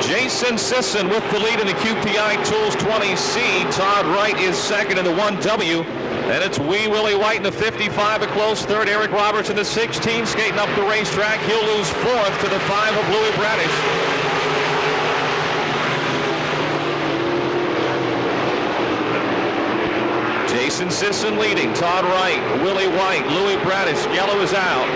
Jason Sisson with the lead in the QPI Tools 20C. Todd Wright is second in the 1W. And it's Wee Willie White in the 55, a close third. Eric Roberts in the 16, skating up the racetrack. He'll lose fourth to the 5 of Louis Bradish. Jason Sisson leading. Todd Wright, Willie White, Louis Bradish. Yellow is out.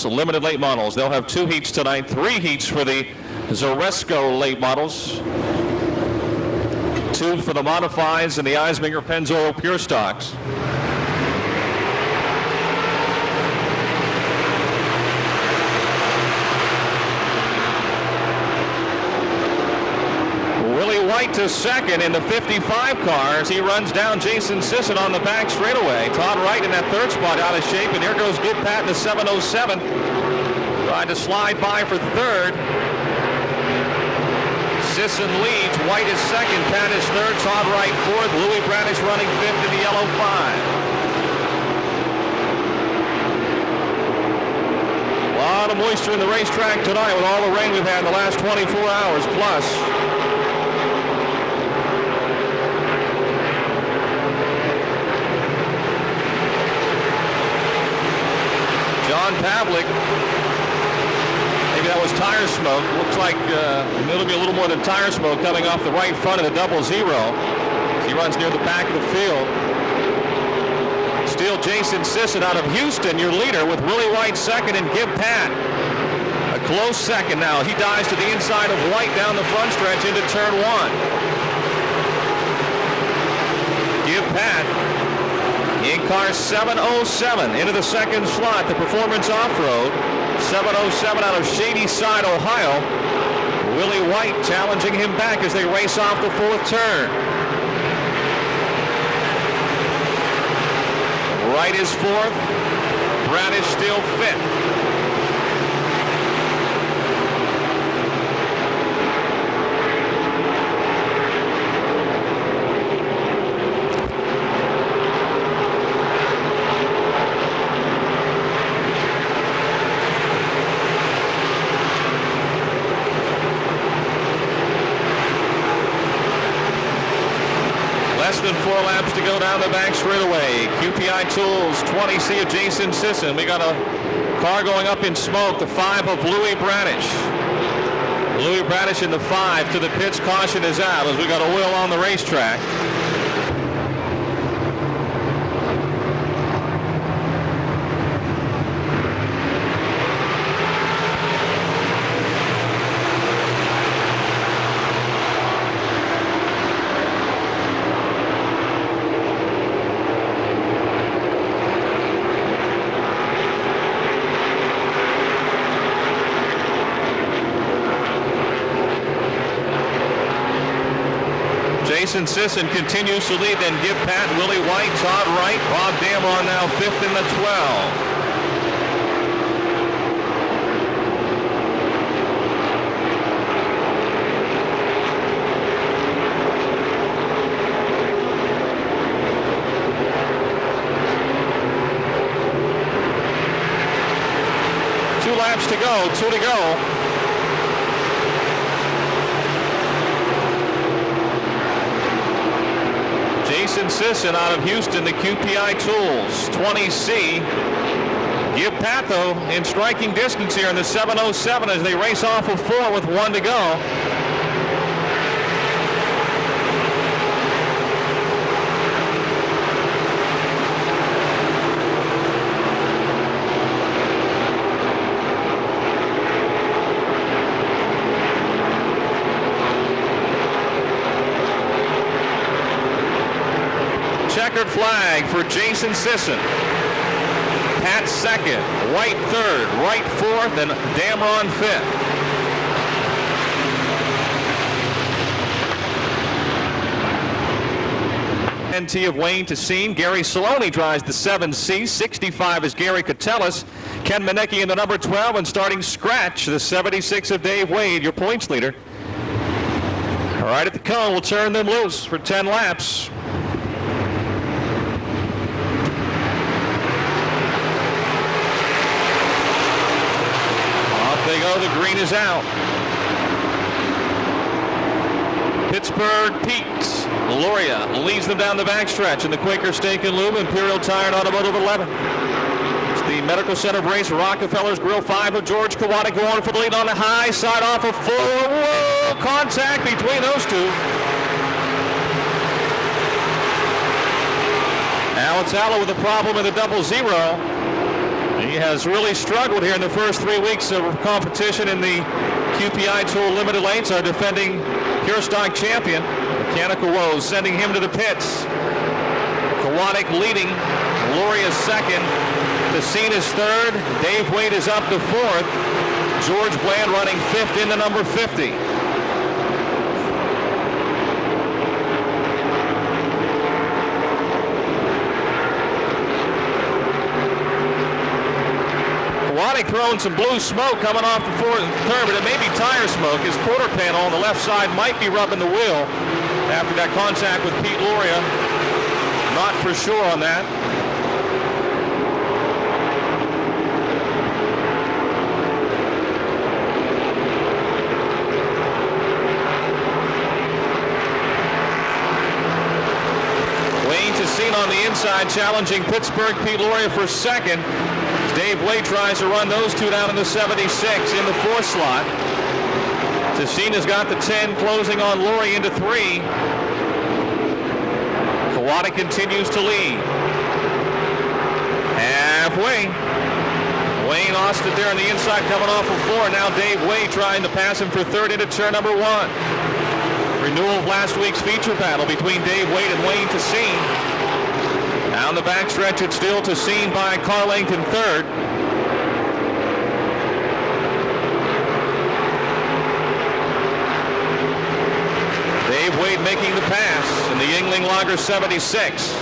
Limited late models. They'll have 2 heats tonight, 3 heats for the Zoresco late models, 2 for the modifieds and the Eisminger Pennzoil Pure Stocks. Willie White to second in the 55 cars. He runs down Jason Sisson on the back straightaway. Todd Wright in that third spot out of shape, and here goes Good Pat in the 707. Trying to slide by for third. Sisson leads. White is second. Pat is third. Todd Wright fourth. Louis Bradish running fifth in the yellow 5. A lot of moisture in the racetrack tonight with all the rain we've had in the last 24 hours plus. John Pavlik. Maybe that was tire smoke. Looks like it'll be a little more than tire smoke coming off the right front of the 00. He runs near the back of the field. Still Jason Sisson out of Houston, your leader, with Willie White second and Give Pat a close second now. He dives to the inside of White down the front stretch into turn 1. Give Pat in car 707 into the second slot, the Performance Off-Road. 707 out of Shadyside, Ohio. Willie White challenging him back as they race off the 4th turn. Wright is 4th. Bradish still 5th. Less than 4 laps to go down the back straightaway. QPI Tools 20C of Jason Sisson. We got a car going up in smoke, the 5 of Louis Bradish. Louis Bradish in the 5 to the pits. Caution is out as we got oil on the racetrack. Jason Sisson continues to lead, then Give Pat, Willie White, Todd Wright, Bob Damron now 5th in the 12. Two laps to go, 2 to go. Jason Sisson out of Houston, the QPI Tools 20C. Give Pat, though, in striking distance here in the 707 as they race off of 4 with 1 to go. Checkered flag for Jason Sisson. Pat second, White third, Wright fourth, and Damron fifth. NT of Wayne to Scene. Gary Saloni drives the 7C. 65 is Gary Catellis. Ken Manecki in the number 12, and starting scratch, the 76 of Dave Wade, your points leader. Right at the cone, we'll turn them loose for 10 laps. Off they go, the green is out. Pittsburgh Pete Loria leads them down the backstretch in the Quaker Steak and Lube Imperial Tire and Automotive 11. It's the Medical Center race, Rockefeller's Grill 5 of George Kawada going for the lead on the high side off of 4. Whoa! Contact between those two. Alatalo with a problem in the double zero. He has really struggled here in the first 3 weeks of competition in the QPI Tool Limited Lanes. Our defending Pure Stock champion. Mechanical woes sending him to the pits. Kawada leading. Loria second. Tessine is third. Dave Wade is up to fourth. George Bland running fifth in the number 50. Kawada throwing some blue smoke coming off the fourth turn, but it may be tire smoke. His quarter panel on the left side might be rubbing the wheel after that contact with Pete Loria. Not for sure on that. Wayne Tessine on the inside challenging Pittsburgh Pete Loria for second. Dave Wade tries to run those two down in the 76 in the fourth slot. Tessine has got the 10 closing on Loria into 3. Kawada continues to lead. Halfway. Wayne Austin there on the inside coming off of 4. Now Dave Wade trying to pass him for third into turn number 1. Renewal of last week's feature battle between Dave Wade and Wayne Tessine. Down the backstretch, it's still Tessine by car length in third. Dave Wade making the pass in the Yuengling Lager 76.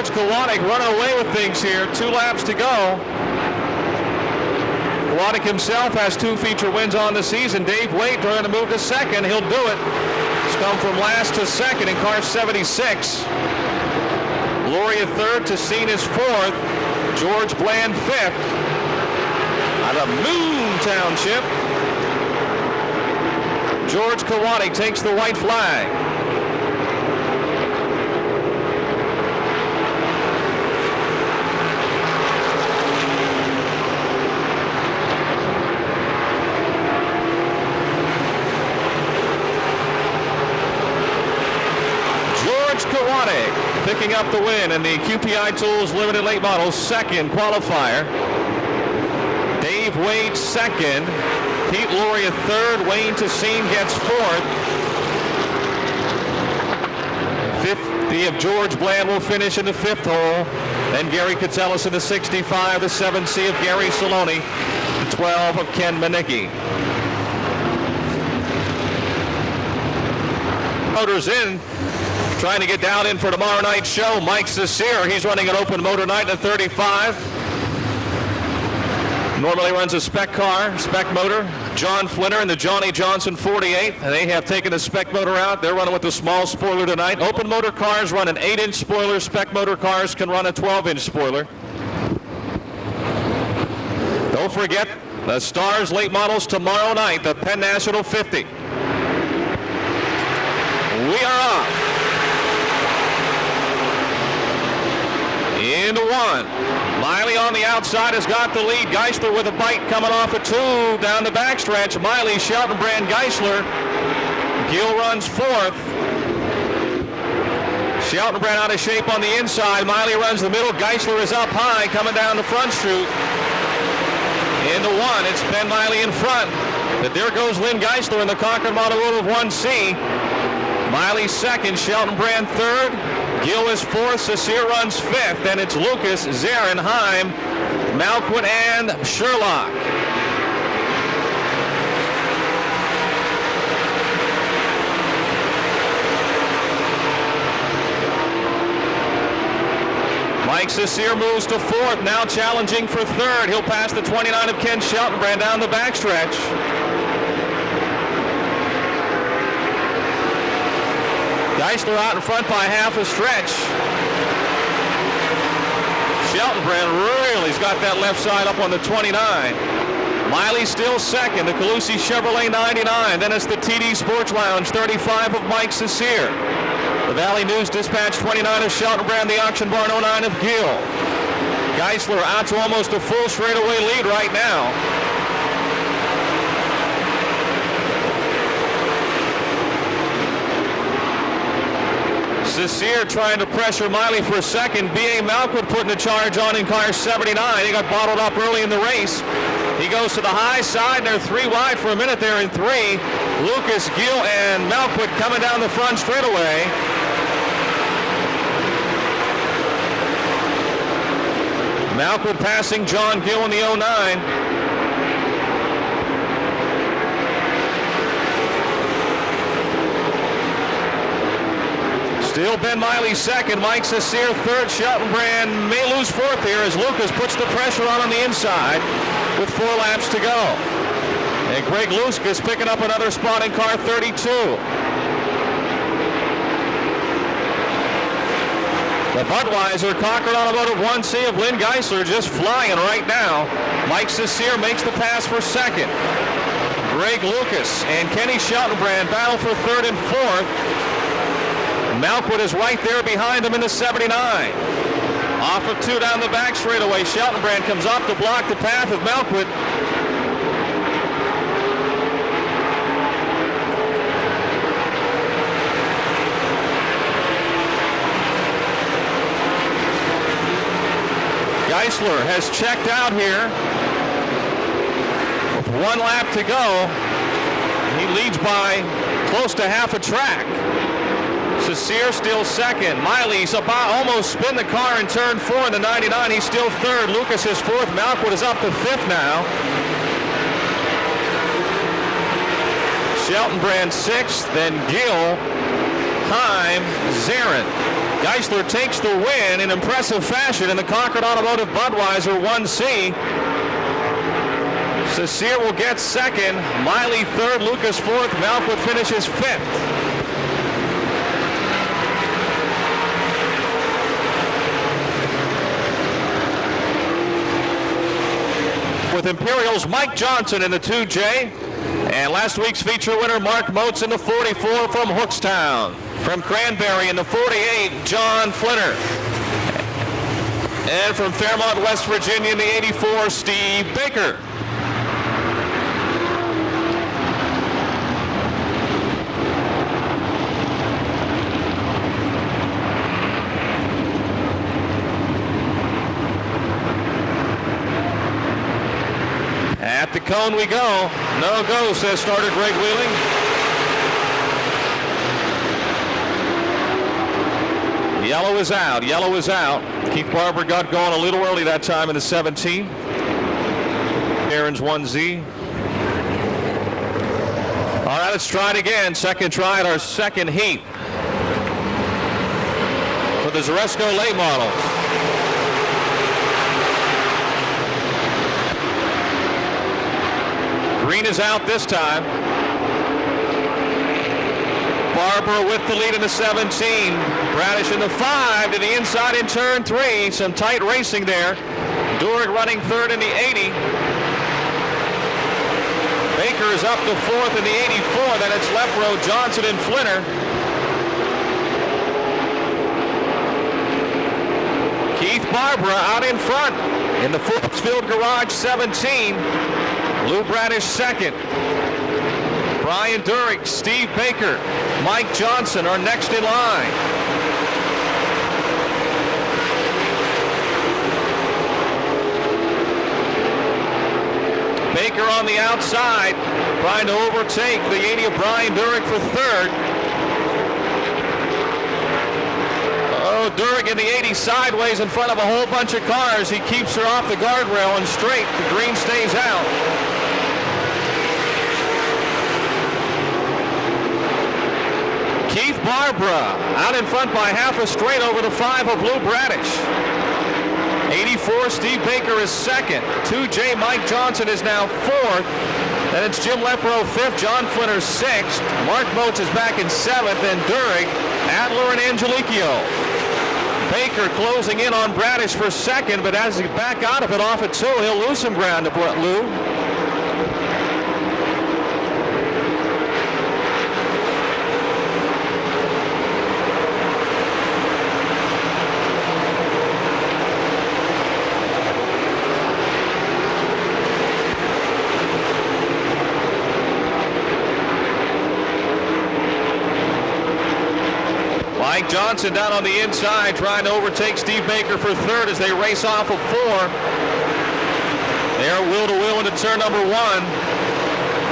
Kawada running away with things here. 2 laps to go. Kawada himself has 2 feature wins on the season. Dave Wade trying to move to second. He'll do it. He's come from last to second in car 76. Loria third. Tessine is fourth. George Bland fifth. Out of Moon Township, George Kawada takes the white flag. Picking up the win in the QPI Tools Limited Late Models second qualifier. Dave Wade second. Pete Loria third. Wayne Tessine gets fourth. 50 of George Bland will finish in the 5th hole. Then Gary Catellus in the 65. The 7C of Gary Saloni. The 12 of Ken Manecki. Motors in. Trying to get down in for tomorrow night's show. Mike Cesare, he's running an open motor night at 35. Normally runs a spec car, spec motor. John Flinner in the Johnny Johnson 48. They have taken the spec motor out. They're running with a small spoiler tonight. Open motor cars run an 8-inch spoiler. Spec motor cars can run a 12-inch spoiler. Don't forget the Stars late models tomorrow night, the Penn National 50. We are off. Into 1. Miley on the outside has got the lead. Geisler with a bite coming off of 2 down the backstretch. Miley, Sheltonbrand, Geisler. Gill runs 4th. Sheltonbrand out of shape on the inside. Miley runs the middle. Geisler is up high coming down the front chute. Into one, it's Ben Miley in front. But there goes Lynn Geisler in the Concord Automotive 1C. Miley second, Shelton Brand third. Gill is fourth, Cecile runs fifth. Then it's Lucas, Zarin, Heim, Malquit, and Sherlock. Mike Cecile moves to fourth, now challenging for third. He'll pass the 29 of Ken Sheltonbrand down the backstretch. Geisler out in front by half a stretch. Sheltonbrand really's got that left side up on the 29. Miley still second, the Calusi Chevrolet 99. Then it's the TD Sports Lounge 35 of Mike Cecile. The Valley News Dispatch 29 of Sheltonbrand, the Auction Barn 09 of Gill. Geisler out to almost a full straightaway lead right now. Cecile trying to pressure Miley for a second. B.A. Malquit putting a charge on in car 79. He got bottled up early in the race. He goes to the high side, and they're three wide for a minute there in three. Lucas, Gill, and Malquit coming down the front straightaway. Malquit passing John Gill in the 09. Still Ben Miley second, Mike Cecile third, Sheltonbrand may lose fourth here as Lucas puts the pressure on the inside with 4 laps to go. And Greg Lucas picking up another spot in car 32. The Budweiser Concord Automotive 1C of Lynn Geisler just flying right now. Mike Cecile makes the pass for second. Greg Lucas and Kenny Sheltonbrand battle for third and fourth. Malquit is right there behind him in the 79. Off of 2 down the back straightaway. Sheltonbrand comes up to block the path of Malquit. Geisler has checked out here with 1 lap to go. He leads by close to half a track. Cecile still second. Miley's about almost spin the car in turn 4 in the 99. He's still third. Lucas is fourth. Malquit is up to fifth now. Sheltonbrand sixth. Then Gill, Heim, Zarin. Geisler takes the win in impressive fashion in the Concord Automotive Budweiser 1C. Cecile will get second. Miley third. Lucas fourth. Malquit finishes fifth. With Imperial's Mike Johnson in the 2J, and last week's feature winner Mark Motes in the 44 from Hookstown. From Cranberry in the 48, John Flinner. And from Fairmont, West Virginia in the 84, Steve Baker. At the cone we go. No go, says starter Greg Wheeling. Yellow is out. Yellow is out. Keith Barber got going a little early that time in the 17. Aaron's 1Z. All right, let's try it again. Second try at our second heat for the Zoresco late models. Green is out this time. Barber with the lead in the 17. Bradish in the 5 to the inside in turn 3. Some tight racing there. Durick running third in the 80. Baker is up to fourth in the 84. Then it's left row Johnson and Flinner. Keith Barbara out in front in the Forbesfield Garage 17. Lou Bradish second. Brian Durick, Steve Baker, Mike Johnson are next in line. Baker on the outside, trying to overtake the 80 of Brian Durick for third. Oh, Durick in the 80 sideways in front of a whole bunch of cars. He keeps her off the guardrail and straight. The green stays out. Keith Barbara out in front by half a straight over the 5 of Lou Bradish. 84, Steve Baker is second. 2J Mike Johnson is now fourth. Then it's Jim Lepro fifth, John Flinner sixth. Mark Moats is back in seventh, then Durick, Adler, and Angelicchio. Baker closing in on Bradish for second, but as he back out of it off at 2, he'll lose some ground to Lou. Mike Johnson down on the inside trying to overtake Steve Baker for third as they race off of 4. They're wheel to wheel into turn number 1.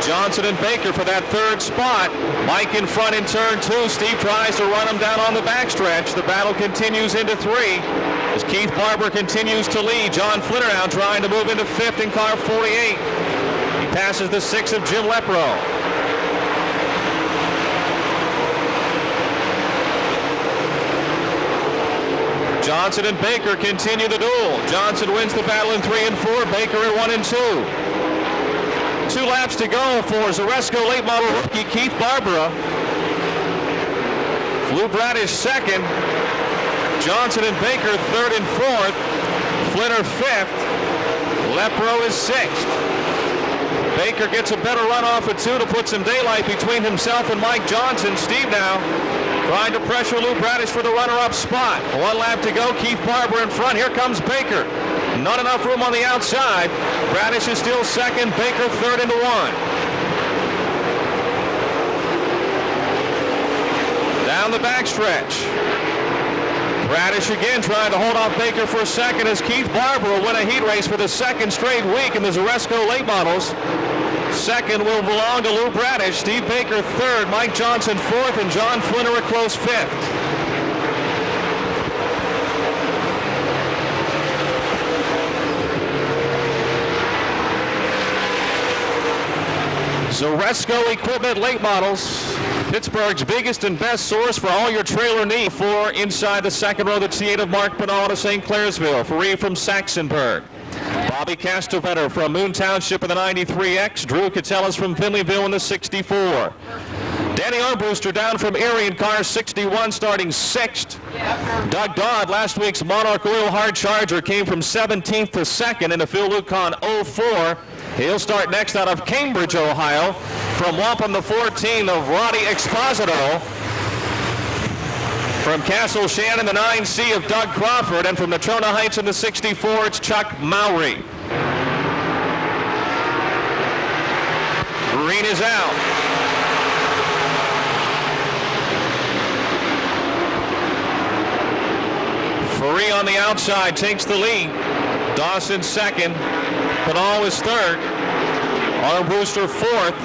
Johnson and Baker for that third spot. Mike in front in turn 2. Steve tries to run him down on the backstretch. The battle continues into 3 as Keith Barber continues to lead. John Flinner now trying to move into 5th in car 48. He passes the 6 of Jim Lepro. Johnson and Baker continue the duel. Johnson wins the battle in 3 and 4. Baker at 1 and 2. 2 laps to go for Zoresco late model rookie Keith Barbara. Lou Bradish second. Johnson and Baker third and fourth. Flinner fifth. Lepro is sixth. Baker gets a better run off at 2 to put some daylight between himself and Mike Johnson. Steve now trying to pressure Lou Bradish for the runner-up spot. 1 lap to go. Keith Barber in front. Here comes Baker. Not enough room on the outside. Bradish is still second. Baker third into 1. Down the backstretch. Bradish again trying to hold off Baker for a second as Keith Barber will win a heat race for the second straight week in the Zoresco late models. Second will belong to Lou Bradish. Steve Baker third, Mike Johnson fourth, and John Flinner a close fifth. Zoresco Equipment late models. Pittsburgh's biggest and best source for all your trailer needs. 4 inside the second row, the T8 of Mark Pinal to St. Clairsville. 3 from Saxonburg. Bobby Castavetter from Moon Township in the 93X. Drew Catellis from Finleyville in the 64. Danny Armbruster down from Erie in car 61, starting 6th. Doug Dodd, last week's Monarch Oil Hard Charger, came from 17th to 2nd in a Phil Lucon 04. He'll start next out of Cambridge, Ohio. From Wampum, the 14 of Roddy Exposito. From Castle Shannon, the 9C of Doug Crawford. And from Natrona Heights in the 64, it's Chuck Mowry. Green is out. Free on the outside takes the lead. Dawson second. Pinal is third. Armbruster fourth.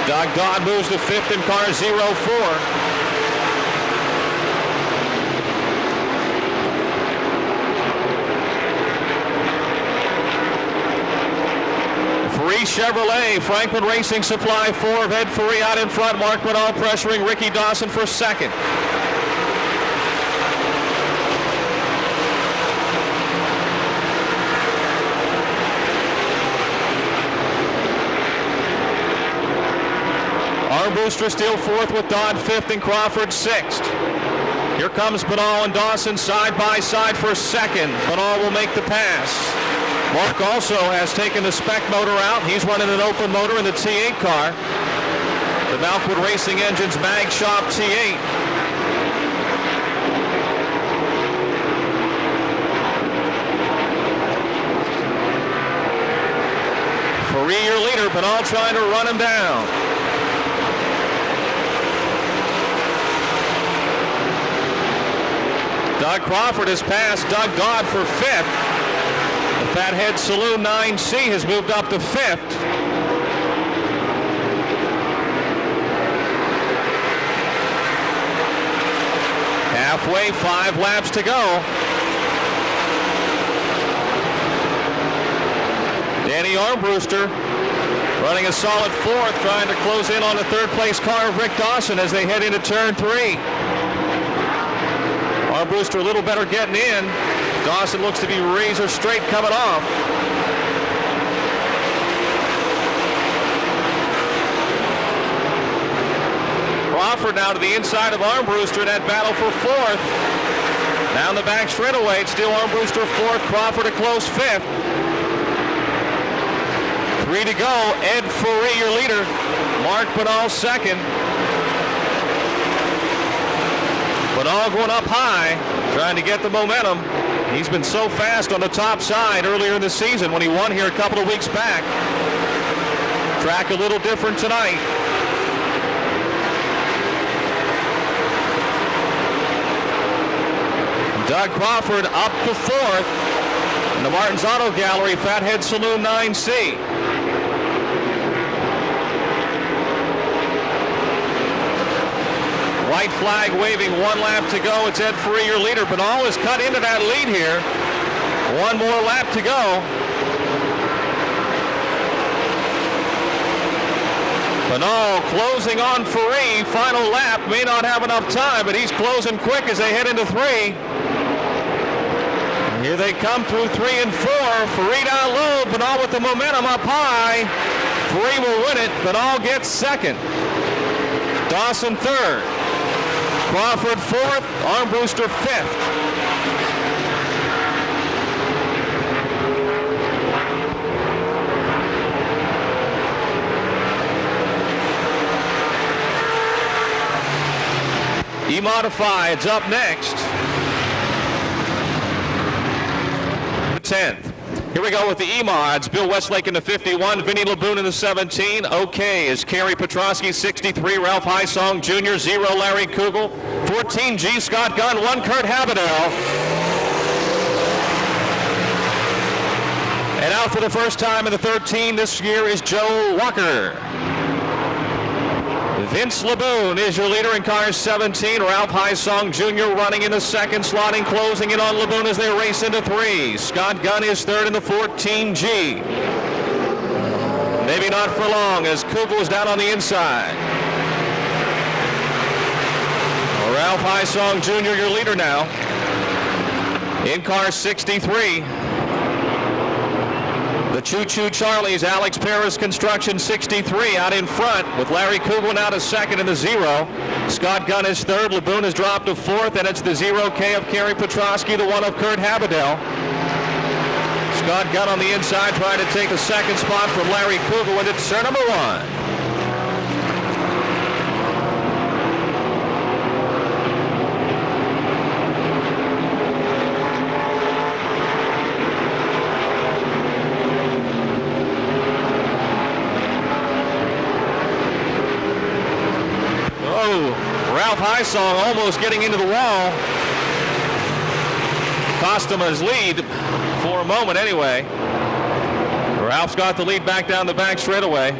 Doug Dodd moves to fifth in car 04. Free Chevrolet, Franklin Racing Supply 4 of Ed Furry out in front. Mark Pinal pressuring Ricky Dawson for second. Armbruster still fourth with Dodd fifth and Crawford sixth. Here comes Pinal and Dawson side by side for second. Pinal will make the pass. Mark also has taken the spec motor out. He's running an open motor in the T8 car. The Valkwood Racing Engines Mag Shop T8. Furry your leader, Pinal trying to run him down. Doug Crawford has passed Doug Dodd for 5th. The Fathead Saloon 9C has moved up to 5th. Halfway, 5 laps to go. Danny Armbruster running a solid 4th, trying to close in on the 3rd place car of Rick Dawson as they head into turn 3. Armbruster a little better getting in. Dawson looks to be razor straight coming off. Crawford now to the inside of Armbruster in that battle for 4th. Down the back straightaway, it's still Armbruster 4th, Crawford a close 5th. 3 to go. Ed Furry, your leader. Mark Benall 2nd. Benall going up high, trying to get the momentum. He's been so fast on the top side earlier in the season when he won here a couple of weeks back. Track a little different tonight. Doug Crawford up to 4th in the Martin's Auto Gallery Fathead Saloon 9C. White flag waving, 1 lap to go. It's Ed Furry, your leader. Benall has cut into that lead here. 1 more lap to go. Benall closing on Furry. Final lap, may not have enough time, but he's closing quick as they head into 3. Here they come through 3 and 4. Furry down low, Benall with the momentum up high. Furry will win it. Benall gets 2nd. Dawson 3rd. Crawford 4th. Armbruster 5th. E-Modifieds up next. 10th. Here we go with the E-Mods. Bill Westlake in the 51, Vinny Laboon in the 17. OK is Kerry Petrosky, 63. Ralph Highsong Jr., 0. Larry Kugel, 14. G. Scott Gunn, 1. Kurt Habadell. And out for the first time in the 13 this year is Joe Walker. Vince Laboon is your leader in car 17. Ralph Highsong Jr. running in the 2nd, slotting, closing in on Laboon as they race into 3. Scott Gunn is 3rd in the 14G. Maybe not for long as Kugel is down on the inside. Ralph Highsong Jr. your leader now in car 63. The Choo Choo Charlies, Alex Paris Construction 63 out in front with Larry Kugel now to 2nd in the 0. Scott Gunn is 3rd. Laboon has dropped to 4th, and it's the 0K of Kerry Petrosky, the 1 of Kurt Habadell. Scott Gunn on the inside trying to take the 2nd spot from Larry Kugel into turn number 1. Ralph Highsong almost getting into the wall. Cost him his lead for a moment anyway. Ralph's got the lead back down the back straightaway.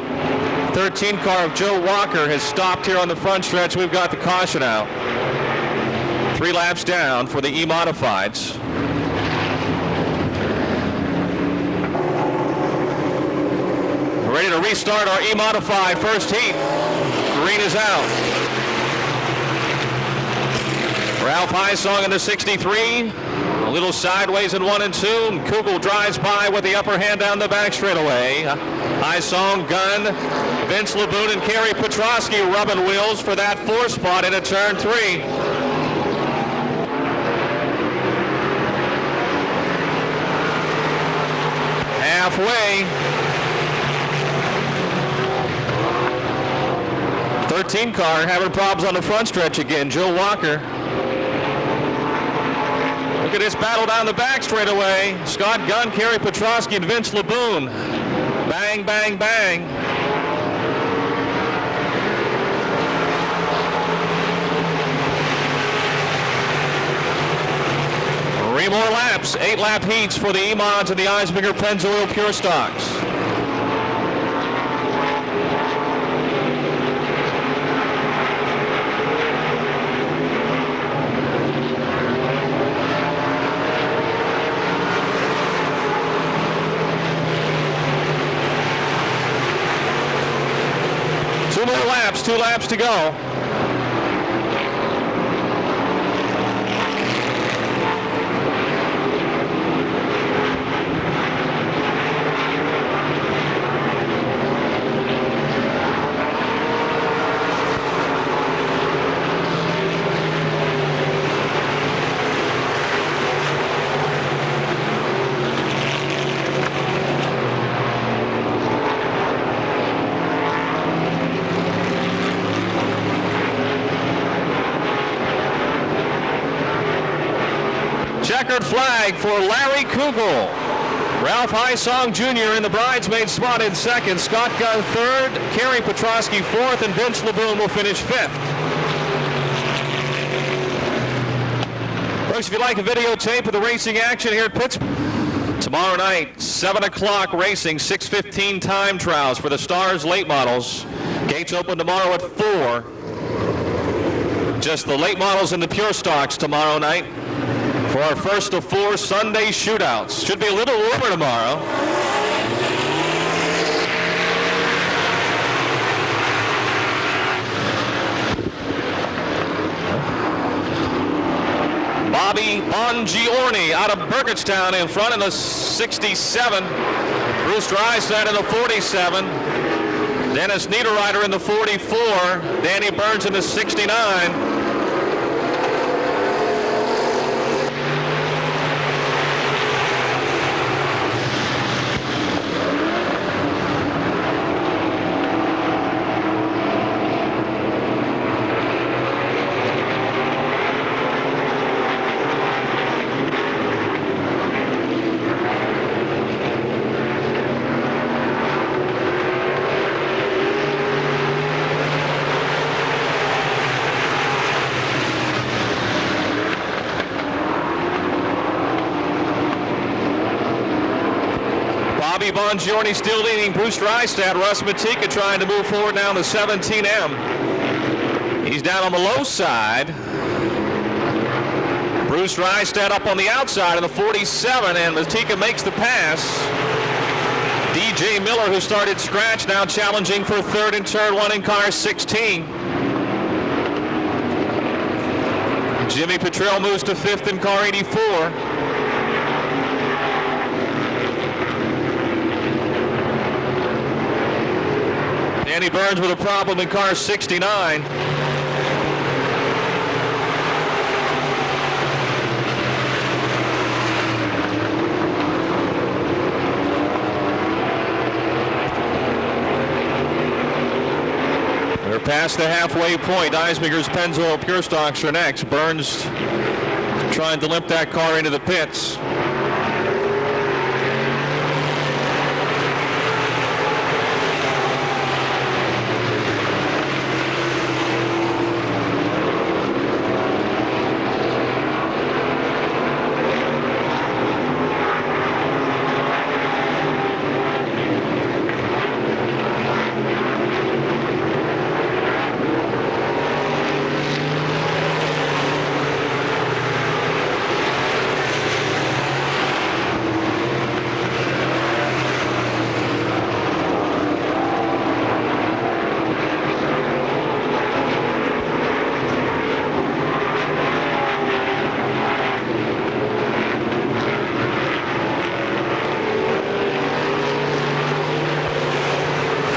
13 car of Joe Walker has stopped here on the front stretch. We've got the caution out. 3 laps down for the E-Modifieds. Ready to restart our E-Modified first heat. Green is out. Ralph Highsong in the 63, a little sideways in 1 and 2, and Kugel drives by with the upper hand down the back straightaway. Highsong, Gunn, Vince Laboon, and Kerry Petrosky rubbing wheels for that 4th spot into turn 3. Halfway. 13 car having problems on the front stretch again. Joe Walker. Look at this battle down the back straightaway. Scott Gunn, Kerry Petrosky, and Vince Laboon. Bang, bang, bang. 3 more laps, 8-lap heats for the E-Mods and the Eisminger Pennzoil Pure Stocks. Two laps to go. Checkered flag for Larry Kugel. Ralph Hysong Jr. in the bridesmaid spot in second. Scott Gunn third. Kerry Petrosky fourth. And Vince LeBoon will finish fifth. Folks, if you'd like a videotape of the racing action here at Pittsburgh, tomorrow night, 7 o'clock racing, 6:15 time trials for the Stars late models. Gates open tomorrow at 4. Just the late models and the pure stocks tomorrow night. For our first of 4 Sunday shootouts. Should be a little warmer tomorrow. Bobby Bongiorni out of Burgettstown in front in the 67. Bruce Drysdale in the 47. Dennis Niederreiter in the 44. Danny Burns in the 69. Bobby Bongiorni still leading Bruce Drystad. Russ Matika trying to move forward now to 17M. He's down on the low side. Bruce Drystad up on the outside in the 47, and Matika makes the pass. DJ Miller, who started scratch, now challenging for third in turn 1 in car 16. Jimmy Petrell moves to fifth in car 84. Danny Burns with a problem in car 69. We're past the halfway point. Eisminger's Pennzoil Pure Stocks are next. Burns trying to limp that car into the pits.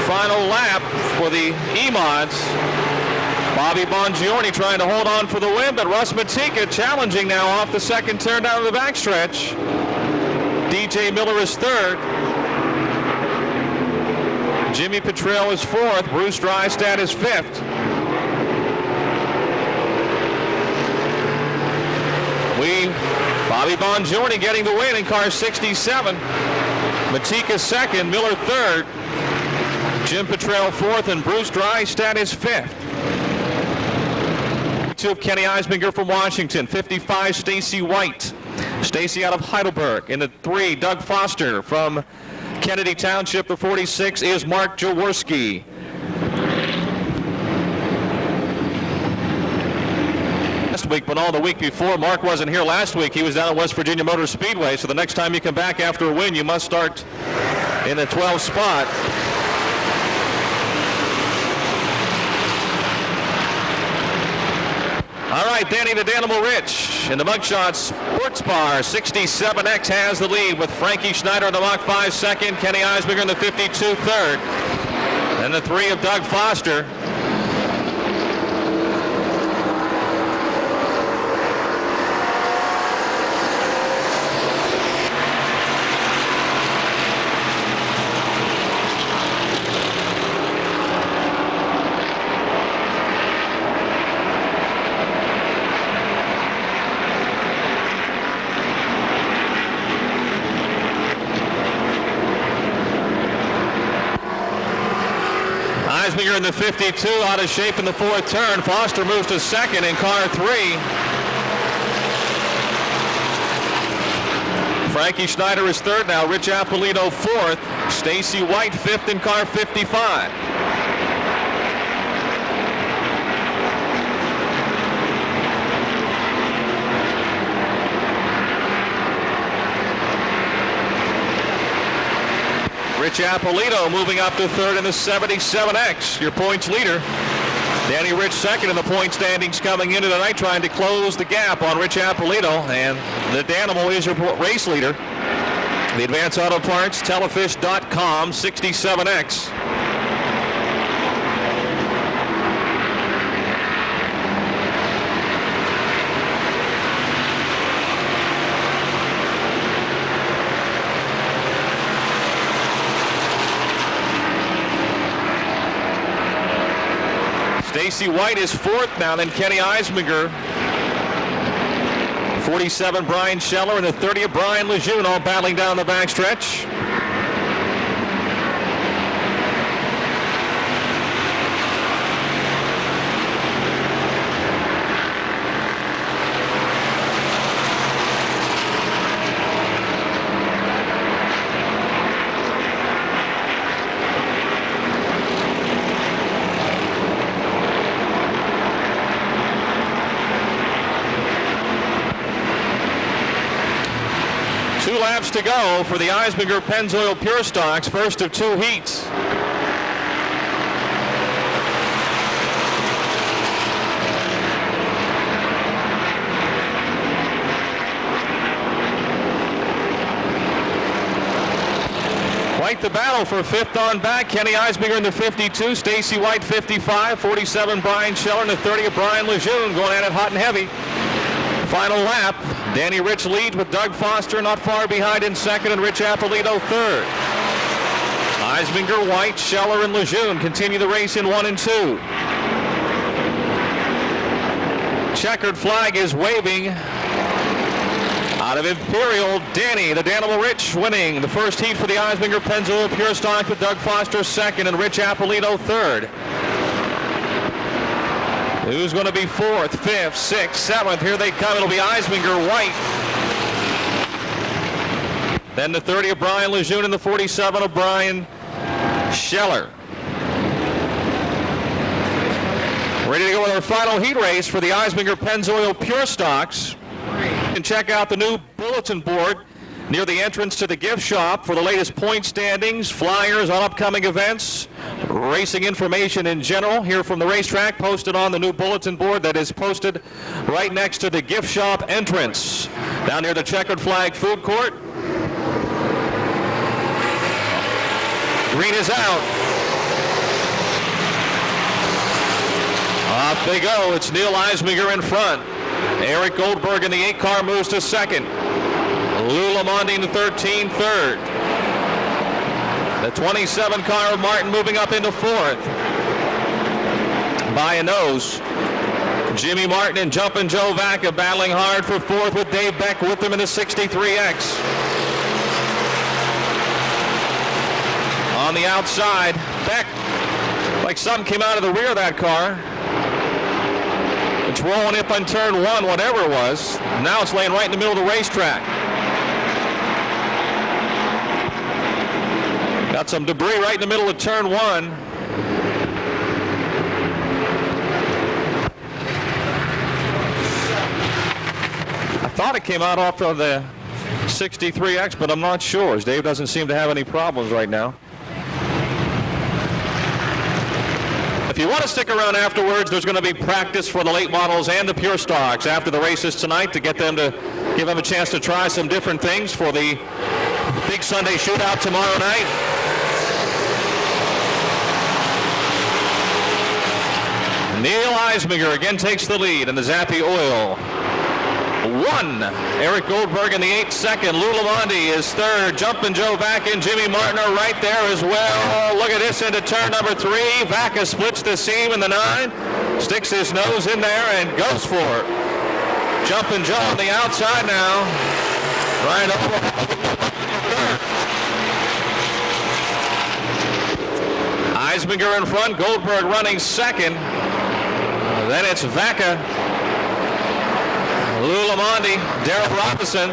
Final lap for the E-Mods. Bobby Bongiorni trying to hold on for the win, but Russ Matika challenging now off the second turn down the backstretch. DJ Miller is third. Jimmy Petrell is fourth. Bruce Drystad is fifth. Bobby Bongiorni getting the win in car 67. Matika second, Miller third. Jim Petrell fourth, and Bruce Drystad is fifth. 2 of Kenny Eisminger from Washington. 55, Stacy White. Stacy out of Heidelberg. In the 3, Doug Foster. From Kennedy Township, the 46 is Mark Jaworski. Last week, but all the week before. Mark wasn't here last week. He was down at West Virginia Motor Speedway. So the next time you come back after a win, you must start in the 12th spot. All right, Danny the Danimal Rich in the Mugshot Sports Bar. 67X has the lead with Frankie Schneider in the Mach 5 second, Kenny Eisminger in the 52 third, and the 3 of Doug Foster. Eisminger in the 52, out of shape in the 4th turn. Foster moves to second in car 3. Frankie Schneider is third now. Rich Appolito 4th. Stacy White 5th in car 55. Rich Appolito moving up to third in the 77X. Your points leader. Danny Rich second in the point standings coming into tonight, trying to close the gap on Rich Appolito. And the Danimal is your race leader. The Advance Auto Parts, Telefish.com, 67X. Stacy White is 4th now, then Kenny Eisminger. 47, Brian Scheller, and the 30 of Brian Lejeune, all battling down the backstretch. Laps to go for the Eisminger Pennzoil Pure Stocks, first of 2 heats. Quite the battle for 5th on back. Kenny Eisminger in the 52, Stacy White 55, 47 Brian Scheller, and the 30 of Brian Lejeune going at it hot and heavy. Final lap. Danny Rich leads with Doug Foster not far behind in second, and Rich Appolito third. Eisminger, White, Scheller, and Lejeune continue the race in 1 and 2. Checkered flag is waving. Out of Imperial, Danny the Danimal Rich winning the first heat for the Eisminger Pennzoil Pure Stock with Doug Foster second and Rich Appolito third. Who's going to be 4th, 5th, 6th, 7th? Here they come. It'll be Eisminger, White. Then the 30 of Brian Lejeune and the 47 of Brian Scheller. Ready to go with our final heat race for the Eisminger Pennzoil Pure Stocks. You can check out the new bulletin board near the entrance to the gift shop for the latest point standings, flyers on upcoming events, racing information in general here from the racetrack, posted on the new bulletin board that is posted right next to the gift shop entrance down near the Checkered Flag Food Court. Green is out. Off they go. It's Neil Eisminger in front. Eric Goldberg in the 8 car moves to second. Lou Lamonde in the 13, third. The 27 car of Martin moving up into 4th. By a nose. Jimmy Martin and Jumpin' Joe Vaca battling hard for 4th with Dave Beck with them in the 63X. On the outside, Beck, like something came out of the rear of that car. It's rolling up on turn 1, whatever it was. Now it's laying right in the middle of the racetrack. Got some debris right in the middle of turn 1. I thought it came out off of the 63X, but I'm not sure, as Dave doesn't seem to have any problems right now. If you want to stick around afterwards, there's going to be practice for the late models and the pure stocks after the races tonight to give them a chance to try some different things for the big Sunday shootout tomorrow night. Neil Eisminger again takes the lead in the Zappi Oil. 1. Eric Goldberg in the 8th second. Lou Lamondie is 3rd. Jumpin' Joe Vaca and Jimmy Martin are right there as well. Look at this into turn number 3. Vaca splits the seam in the 9. Sticks his nose in there and goes for it. Jumpin' Joe on the outside now. Right over. Eisminger in front. Goldberg running 2nd. Then it's Vaca, Lou Lamondie, Darrell Robinson.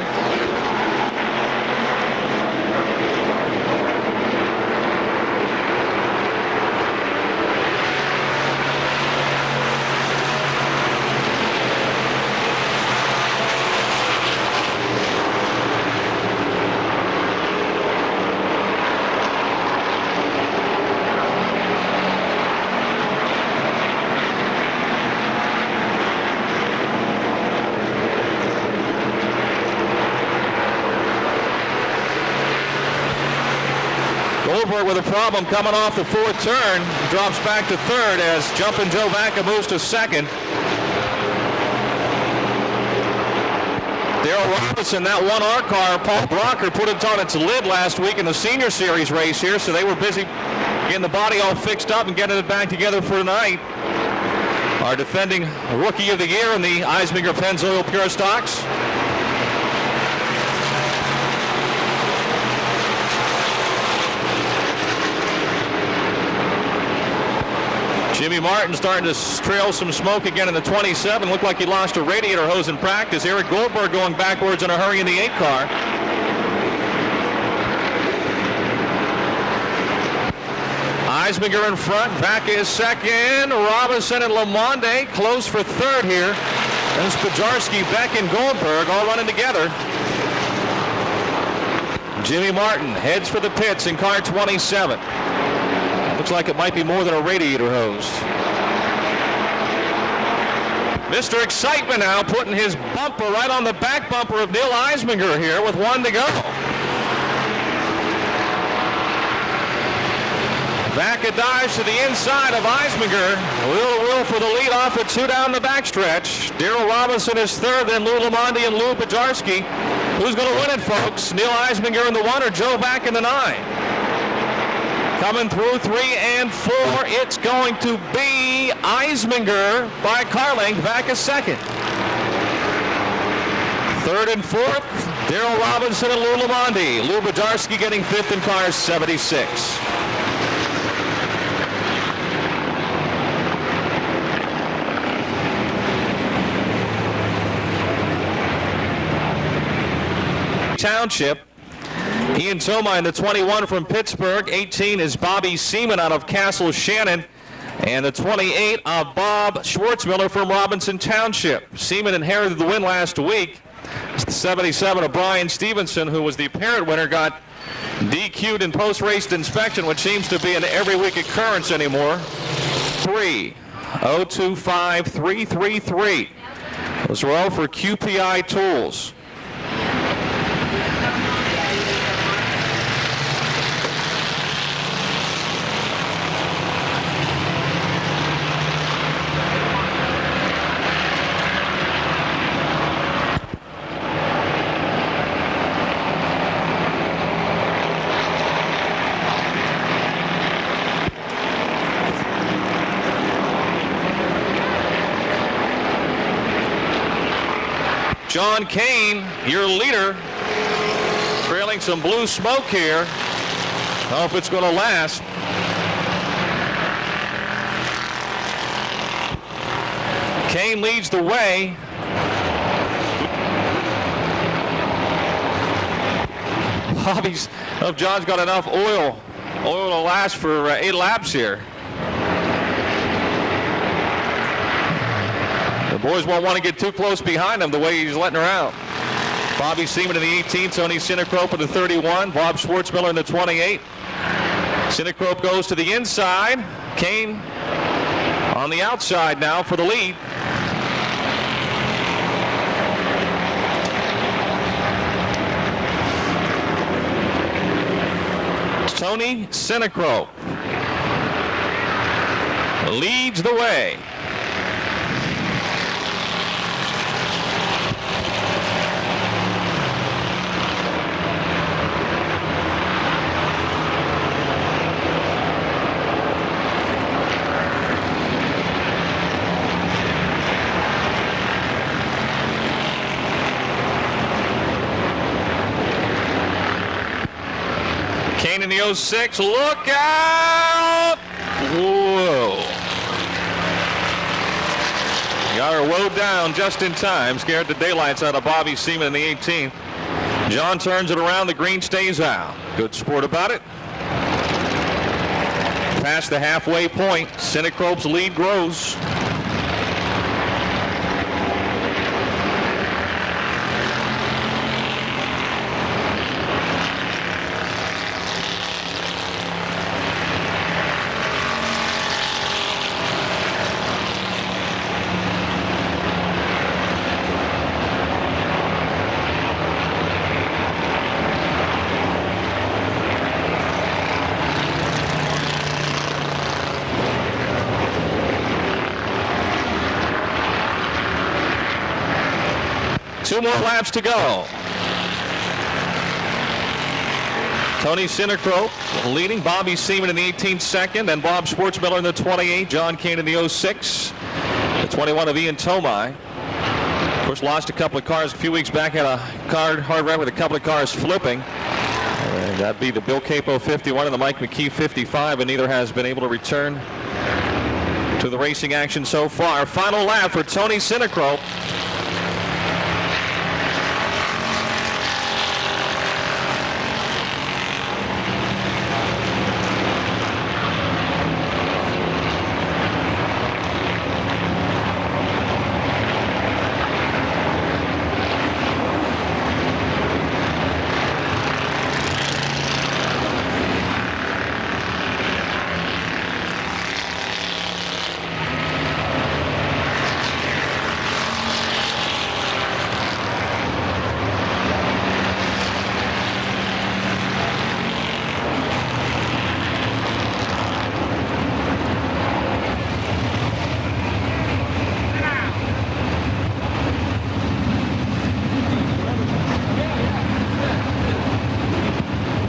Goldberg with a problem coming off the 4th turn, drops back to 3rd as Jumpin' Joe Vaca moves to 2nd. Darrell Robinson, that 1R car, Paul Brocker put it on its lid last week in the senior series race here, so they were busy getting the body all fixed up and getting it back together for tonight. Our defending Rookie of the Year in the Eisminger Pennzoil Pure Stocks. Jimmy Martin starting to trail some smoke again in the 27. Looked like he lost a radiator hose in practice. Eric Goldberg going backwards in a hurry in the 8 car. Eisminger in front. Vaca is 2nd. Robinson and Lamondie close for 3rd here. And Spajarski, Beck, and Goldberg all running together. Jimmy Martin heads for the pits in car 27. Looks like it might be more than a radiator hose. Mr. Excitement now putting his bumper right on the back bumper of Neil Eisminger here with 1 to go. Vaca dives to the inside of Eisminger. Will for the lead off at 2 down the backstretch. Darrell Robinson is 3rd, then Lou Lamondie and Lou Bajarski. Who's going to win it, folks? Neil Eisminger in the 1 or Joe Vaca in the 9? Coming through 3 and 4, it's going to be Eisminger by car length, Vaca 2nd. 3rd and 4th, Darrell Robinson and Lou Lamondie. Lou Bajarski getting 5th in car 76. Township. Ian Toma in the 21 from Pittsburgh. 18 is Bobby Seaman out of Castle Shannon. And the 28 of Bob Schwartzmiller from Robinson Township. Seaman inherited the win last week. It's the 77 of Brian Stevenson, who was the apparent winner, got DQ'd in post-race inspection, which seems to be an every week occurrence anymore. 3-0-2-5-3-3-3. Those are all for QPI Tools. John Kane, your leader, trailing some blue smoke here. I don't know if it's going to last. Kane leads the way. Bobby's, oh, John's got enough oil to last for 8 laps here. The boys won't want to get too close behind him the way he's letting her out. Bobby Seaman in the 18, Tony Sinecrope in the 31, Bob Schwartzmiller in the 28. Sinecrope goes to the inside. Kane on the outside now for the lead. Tony Sinecrope leads the way. Kane in the 06, look out! Whoa. Got her woed down just in time, scared the daylights out of Bobby Seaman in the 18th. John turns it around, the green stays out. Good sport about it. Past the halfway point, Sinecrope's lead grows. Two more laps to go. Tony Sinecrope leading, Bobby Seaman in the 18th second, and Bob Schwartzmiller in the 28, John Kane in the 06, the 21 of Ian Tomei. Of course, lost a couple of cars a few weeks back, had a hard run with a couple of cars flipping. That'd be the Bill Capo 51 and the Mike McKee 55, and neither has been able to return to the racing action so far. Final lap for Tony Sinecrope.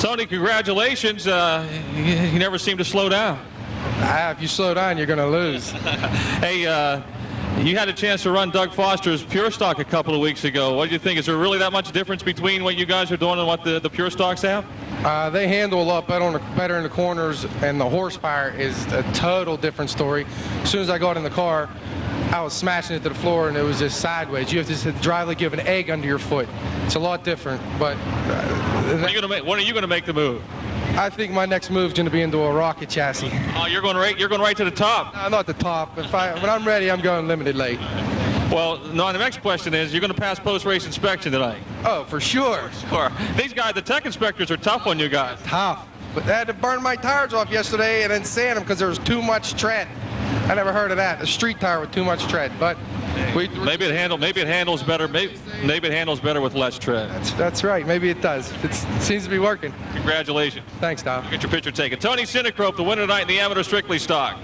Tony, congratulations. You never seem to slow down. If you slow down, you're going to lose. Hey, you had a chance to run Doug Foster's Pure Stock a couple of weeks ago. What do you think? Is there really that much difference between what you guys are doing and what the Pure Stocks have? They handle a lot better in the corners, and the horsepower is a total different story. As soon as I got in the car, I was smashing it to the floor, and it was just sideways. You have to just drive like you have an egg under your foot. It's a lot different, but... When are you going to make the move? I think my next move is going to be into a rocket chassis. Oh, you're going right to the top. No, not the top. When I'm ready, I'm going limited late. Well, no, the next question is, you're going to pass post-race inspection tonight? Oh, for sure. Sure. These guys, the tech inspectors are tough on you guys. Tough. But they had to burn my tires off yesterday and then sand them because there was too much tread. I never heard of that. A street tire with too much tread. But maybe it handles better. Maybe it handles better with less tread. That's right. Maybe it does. It seems to be working. Congratulations. Thanks, Tom. Get your picture taken. Tony Sinecrope, the winner tonight in the Amateur Strictly Stock.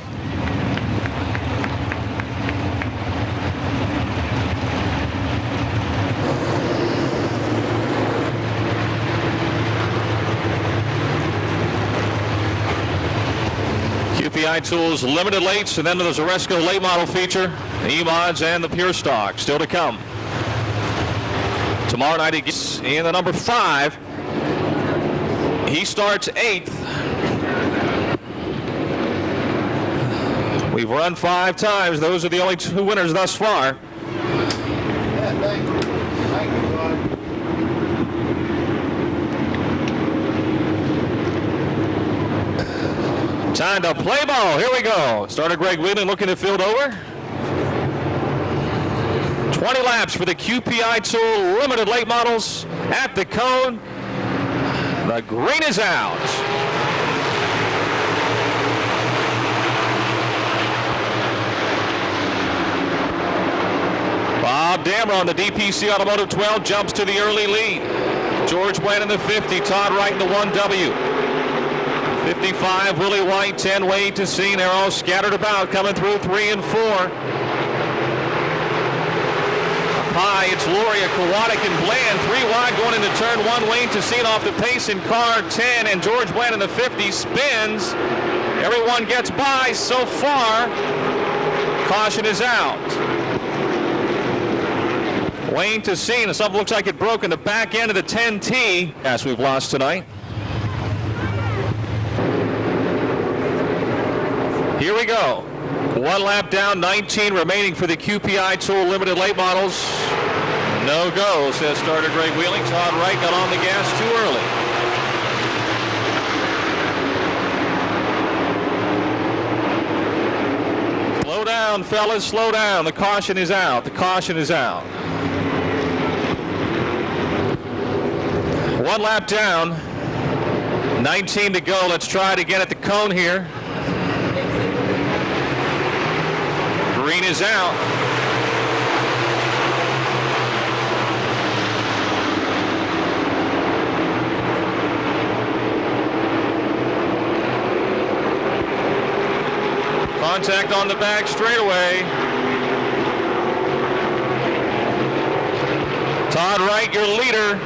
QPI Tools limited lates, and then the Zoresco late model feature, the E-Mods, and the Pure Stock still to come. Tomorrow night he gets in the number 5. He starts 8th. We We've run 5 times. Those are the only 2 winners thus far. Yeah, thank you. Thank you, Rod. Time to play ball. Here we go. Starter Greg Wheeling looking to field over. 20 laps for the QPI Tool Limited Late Models at the cone. The green is out. Bob Damron, the DPC Automotive 12, jumps to the early lead. George Bland in the 50, Todd Wright in the 1W. 55, Willie White, 10, Wade to Scene. They're all scattered about, coming through 3 and 4. High, it's Loria, Kowalik, and Bland. 3 wide going into turn 1. Wayne Tessine off the pace in car 10, and George Bland in the 50 spins. Everyone gets by so far. Caution is out. Wayne Tessine, something looks like it broke in the back end of the 10T. Yes, we've lost tonight. Here we go. 1 lap down, 19 remaining for the QPI Tool Limited Late Models. No go, says starter Greg Wheeling. Todd Wright got on the gas too early. Slow down, fellas, slow down. The caution is out. The caution is out. 1 lap down, 19 to go. Let's try it again at the cone here. Green is out. Contact on the back straightaway. Todd Wright, your leader.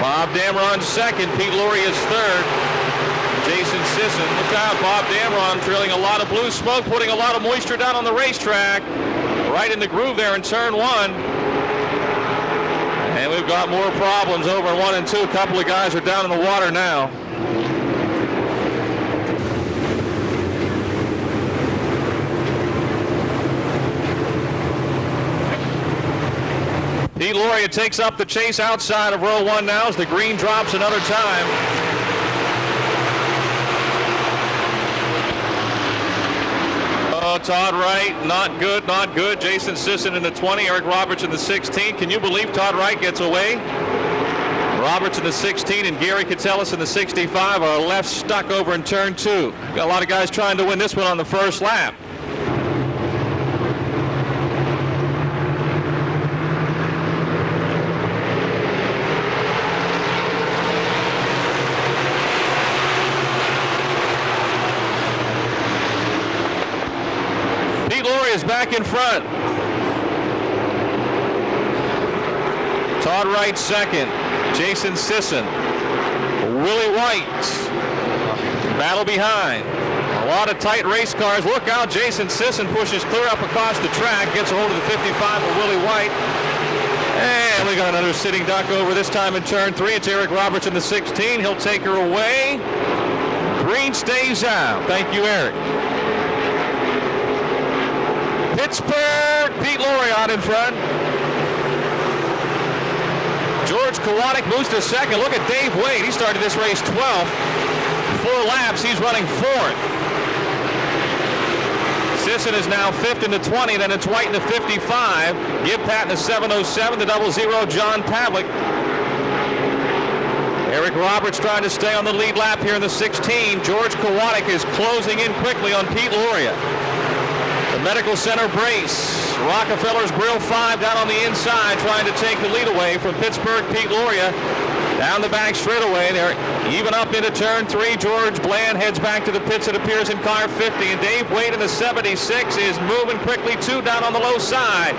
Bob Damron second. Pete Laurie is third. Jason Sisson, look out, Bob Damron trailing a lot of blue smoke, putting a lot of moisture down on the racetrack. Right in the groove there in turn 1. And we've got more problems over in 1 and 2. A couple of guys are down in the water now. Pete Laurie takes up the chase outside of row 1 now as the green drops another time. Oh, Todd Wright, not good, not good. Jason Sisson in the 20, Eric Roberts in the 16. Can you believe Todd Wright gets away? Roberts in the 16 and Gary Catellus in the 65 are left stuck over in turn 2. Got a lot of guys trying to win this one on the first lap. Is back in front. Todd Wright second. Jason Sisson. Willie White. Battle behind. A lot of tight race cars. Look out, Jason Sisson pushes clear up across the track. Gets a hold of the 55 of Willie White. And we got another sitting duck over this time in turn 3. It's Eric Roberts in the 16. He'll take her away. Green stays out. Thank you, Eric. Pittsburgh, Pete Laurie out in front. George Kowalik moves to second. Look at Dave Wade. He started this race 12th. 4 laps, he's running 4th. Sisson is now 5th in the 20, then it's White in the 55. Give Pat in the 707, the 00, John Pavlik. Eric Roberts trying to stay on the lead lap here in the 16. George Kowalik is closing in quickly on Pete Laurie. The Medical Center brace. Rockefeller's Grill 5 down on the inside trying to take the lead away from Pittsburgh. Pete Laurie down the back straightaway. They're even up into turn 3. George Bland heads back to the pits, it appears, in car 50. And Dave Wade in the 76 is moving quickly too down on the low side.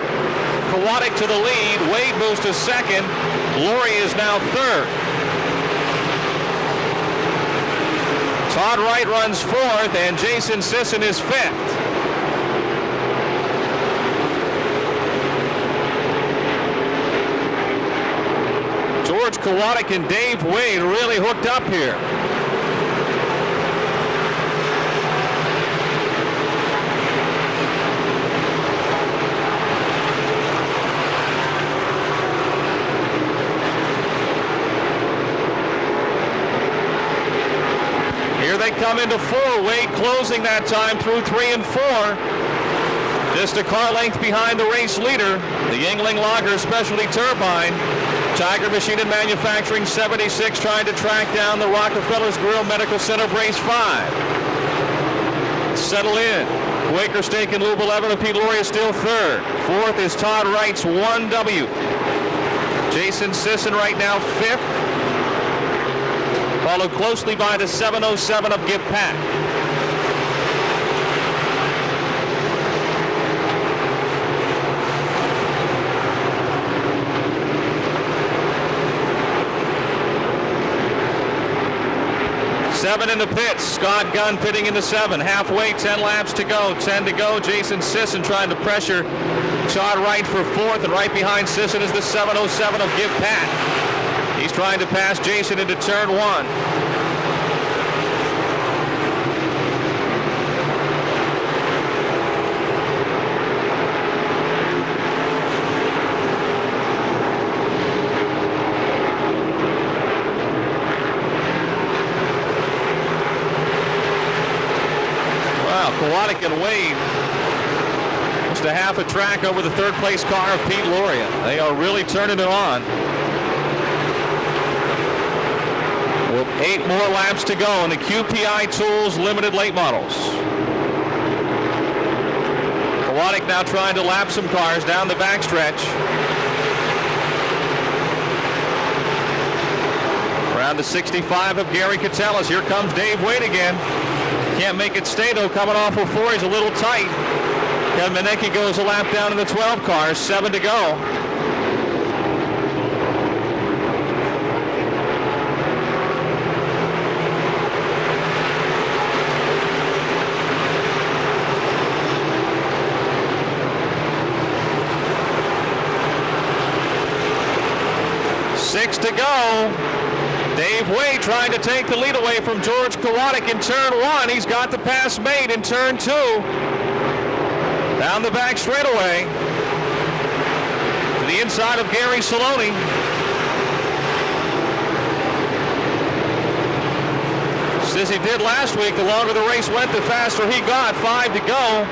Kowalik to the lead. Wade moves to second. Laurie is now third. Todd Wright runs 4th and Jason Sisson is 5th. George Kowalik and Dave Wade really hooked up here. come into 4. Wade closing that time through 3 and 4. Just a car length behind the race leader, the Yingling Lager Specialty Turbine. Tiger Machine and Manufacturing 76 trying to track down the Rockefeller's Grill Medical Center Brace 5. Settle in. Quaker Steak and Lube 11 of Pete Lauria still third. Fourth is Todd Wright's 1W. Jason Sisson right now fifth. Followed closely by the 707 of Give Pat. Seven in the pits. Scott Gunn pitting in the 7. Halfway, 10 laps to go. 10 to go. Jason Sisson trying to pressure Todd Wright for 4th, and right behind Sisson is the 707 of Give Pat. He's trying to pass Jason into turn 1. Kowalik and Wade, just a half a track over the third place car of Pete Lauria. They are really turning it on. With 8 more laps to go in the QPI Tools Limited Late Models. Kowalik now trying to lap some cars down the backstretch. Around the 65 of Gary Catellis. Here comes Dave Wade again. Can't make it stay though, coming off of 4. He's a little tight. Kevin Manecki goes a lap down in the 12 cars. 7 to go. Six to go. Dave Wade trying to take the lead away from George Kowalik in turn 1. He's got the pass made in turn 2. Down the back straightaway to the inside of Gary Saloni. As he did last week, the longer the race went, the faster he got. 5 to go.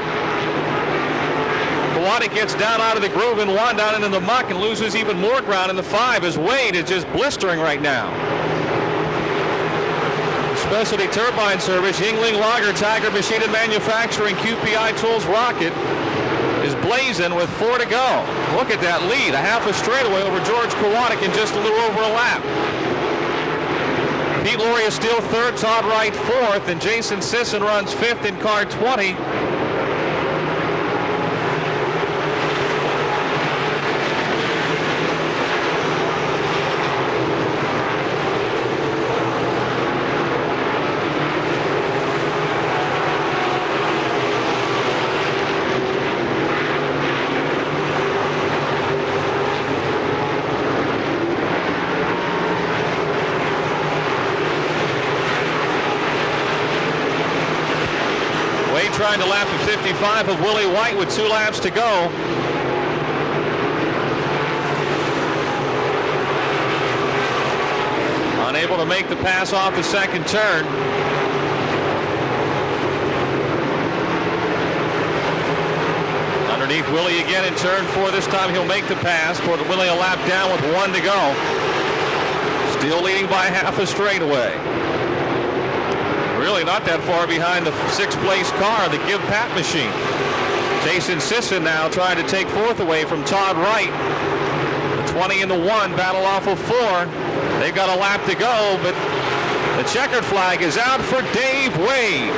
Kowalik gets down out of the groove in 1, down into the muck, and loses even more ground in the 5 as Wade is just blistering right now. Specialty Turbine Service, Yingling Lager, Tiger Machine and Manufacturing, QPI Tools Rocket is blazing with 4 to go. Look at that lead, a half a straightaway over George Kowalik in just a little over a lap. Pete Lauria still third, Todd Wright 4th, and Jason Sisson runs 5th in car 20. Trying to lap the 55 of Willie White with 2 laps to go. Unable to make the pass off the second turn. Underneath Willie again in turn 4. This time he'll make the pass. Put Willie a lap down with 1 to go. Still leading by half a straightaway. Really not that far behind the 6th place car, the Give Pat Machine. Jason Sisson now trying to take 4th away from Todd Wright. The 20 and the 1 battle off of 4. They've got a lap to go, but the checkered flag is out for Dave Wade.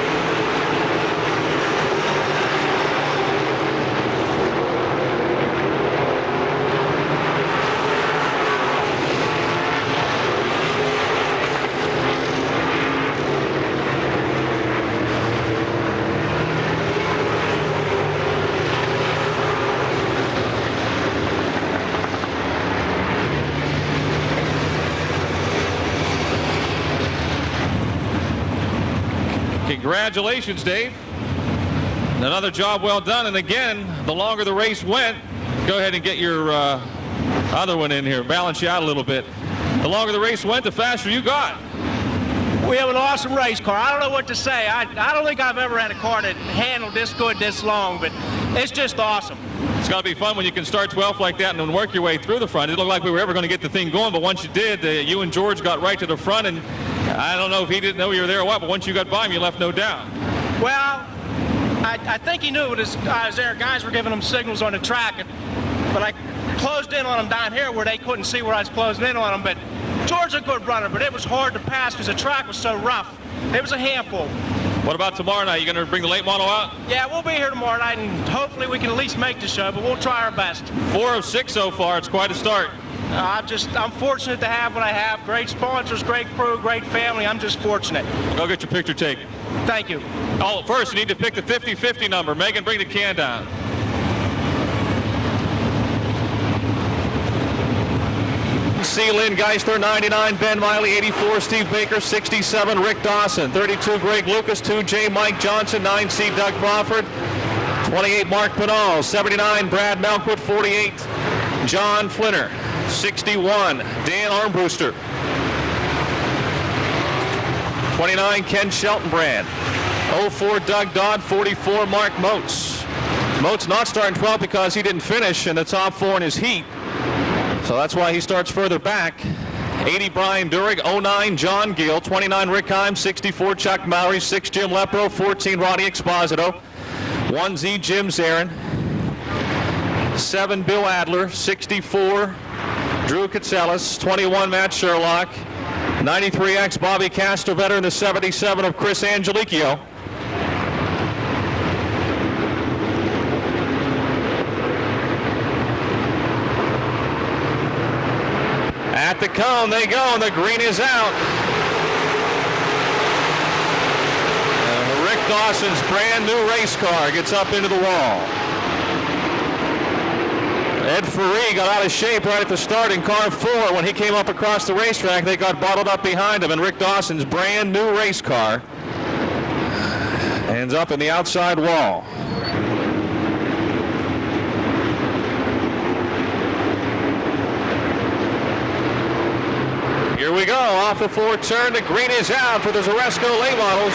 Congratulations, Dave. Another job well done. And again, the longer the race went, go ahead and get your other one in here, balance you out a little bit. The longer the race went, the faster you got. We have an awesome race car. I don't know what to say. I don't think I've ever had a car that handled this good this long, but it's just awesome. It's got to be fun when you can start 12th like that and then work your way through the front. It looked like we were ever going to get the thing going, but once you did, you and George got right to the front, and I don't know if he didn't know you were there or what, but once you got by him, you left no doubt. Well, I think he knew it was, I was there. Guys were giving him signals on the track, but I closed in on him down here where they couldn't see where I was closing in on him. But George's a good runner, but it was hard to pass because the track was so rough. It was a handful. What about tomorrow night? You going to bring the late model out? Yeah, we'll be here tomorrow night, and hopefully we can at least make the show, but we'll try our best. 4 of 6 so far. It's quite a start. I'm fortunate to have what I have. Great sponsors, great crew, great family. I'm just fortunate. Go get your picture taken. Thank you. Oh, first you need to pick the 50-50 number. Megan, bring the can down. C. Lynn Geisler, 99. Ben Miley, 84. Steve Baker, 67. Rick Dawson, 32. Greg Lucas, 2. J. Mike Johnson, 9C. Doug Crawford, 28. Mark Pinal, 79. Brad Melquist, 48. John Flinner, 61. Dan Armbruster, 29. Ken Sheltonbrand, 04. Doug Dodd, 44. Mark Moats. Moats not starting 12 because he didn't finish in the top 4 in his heat. So that's why he starts further back. 80 Brian Durig, 09 John Gill, 29 Rick Heim, 64 Chuck Mowry, 6 Jim Lepro, 14 Roddy Exposito, 1Z Jim Zarin, 7 Bill Adler, 64 Drew Katselis, 21 Matt Sherlock, 93X Bobby Castrovetter, and the 77 of Chris Angelicchio. At the cone they go, and the green is out. Rick Dawson's brand new race car gets up into the wall. Ed Ferree got out of shape right at the start in car 4. When he came up across the racetrack, they got bottled up behind him, and Rick Dawson's brand new race car ends up in the outside wall. Here we go, off the 4 turn, the green is out for the Zoresco late models.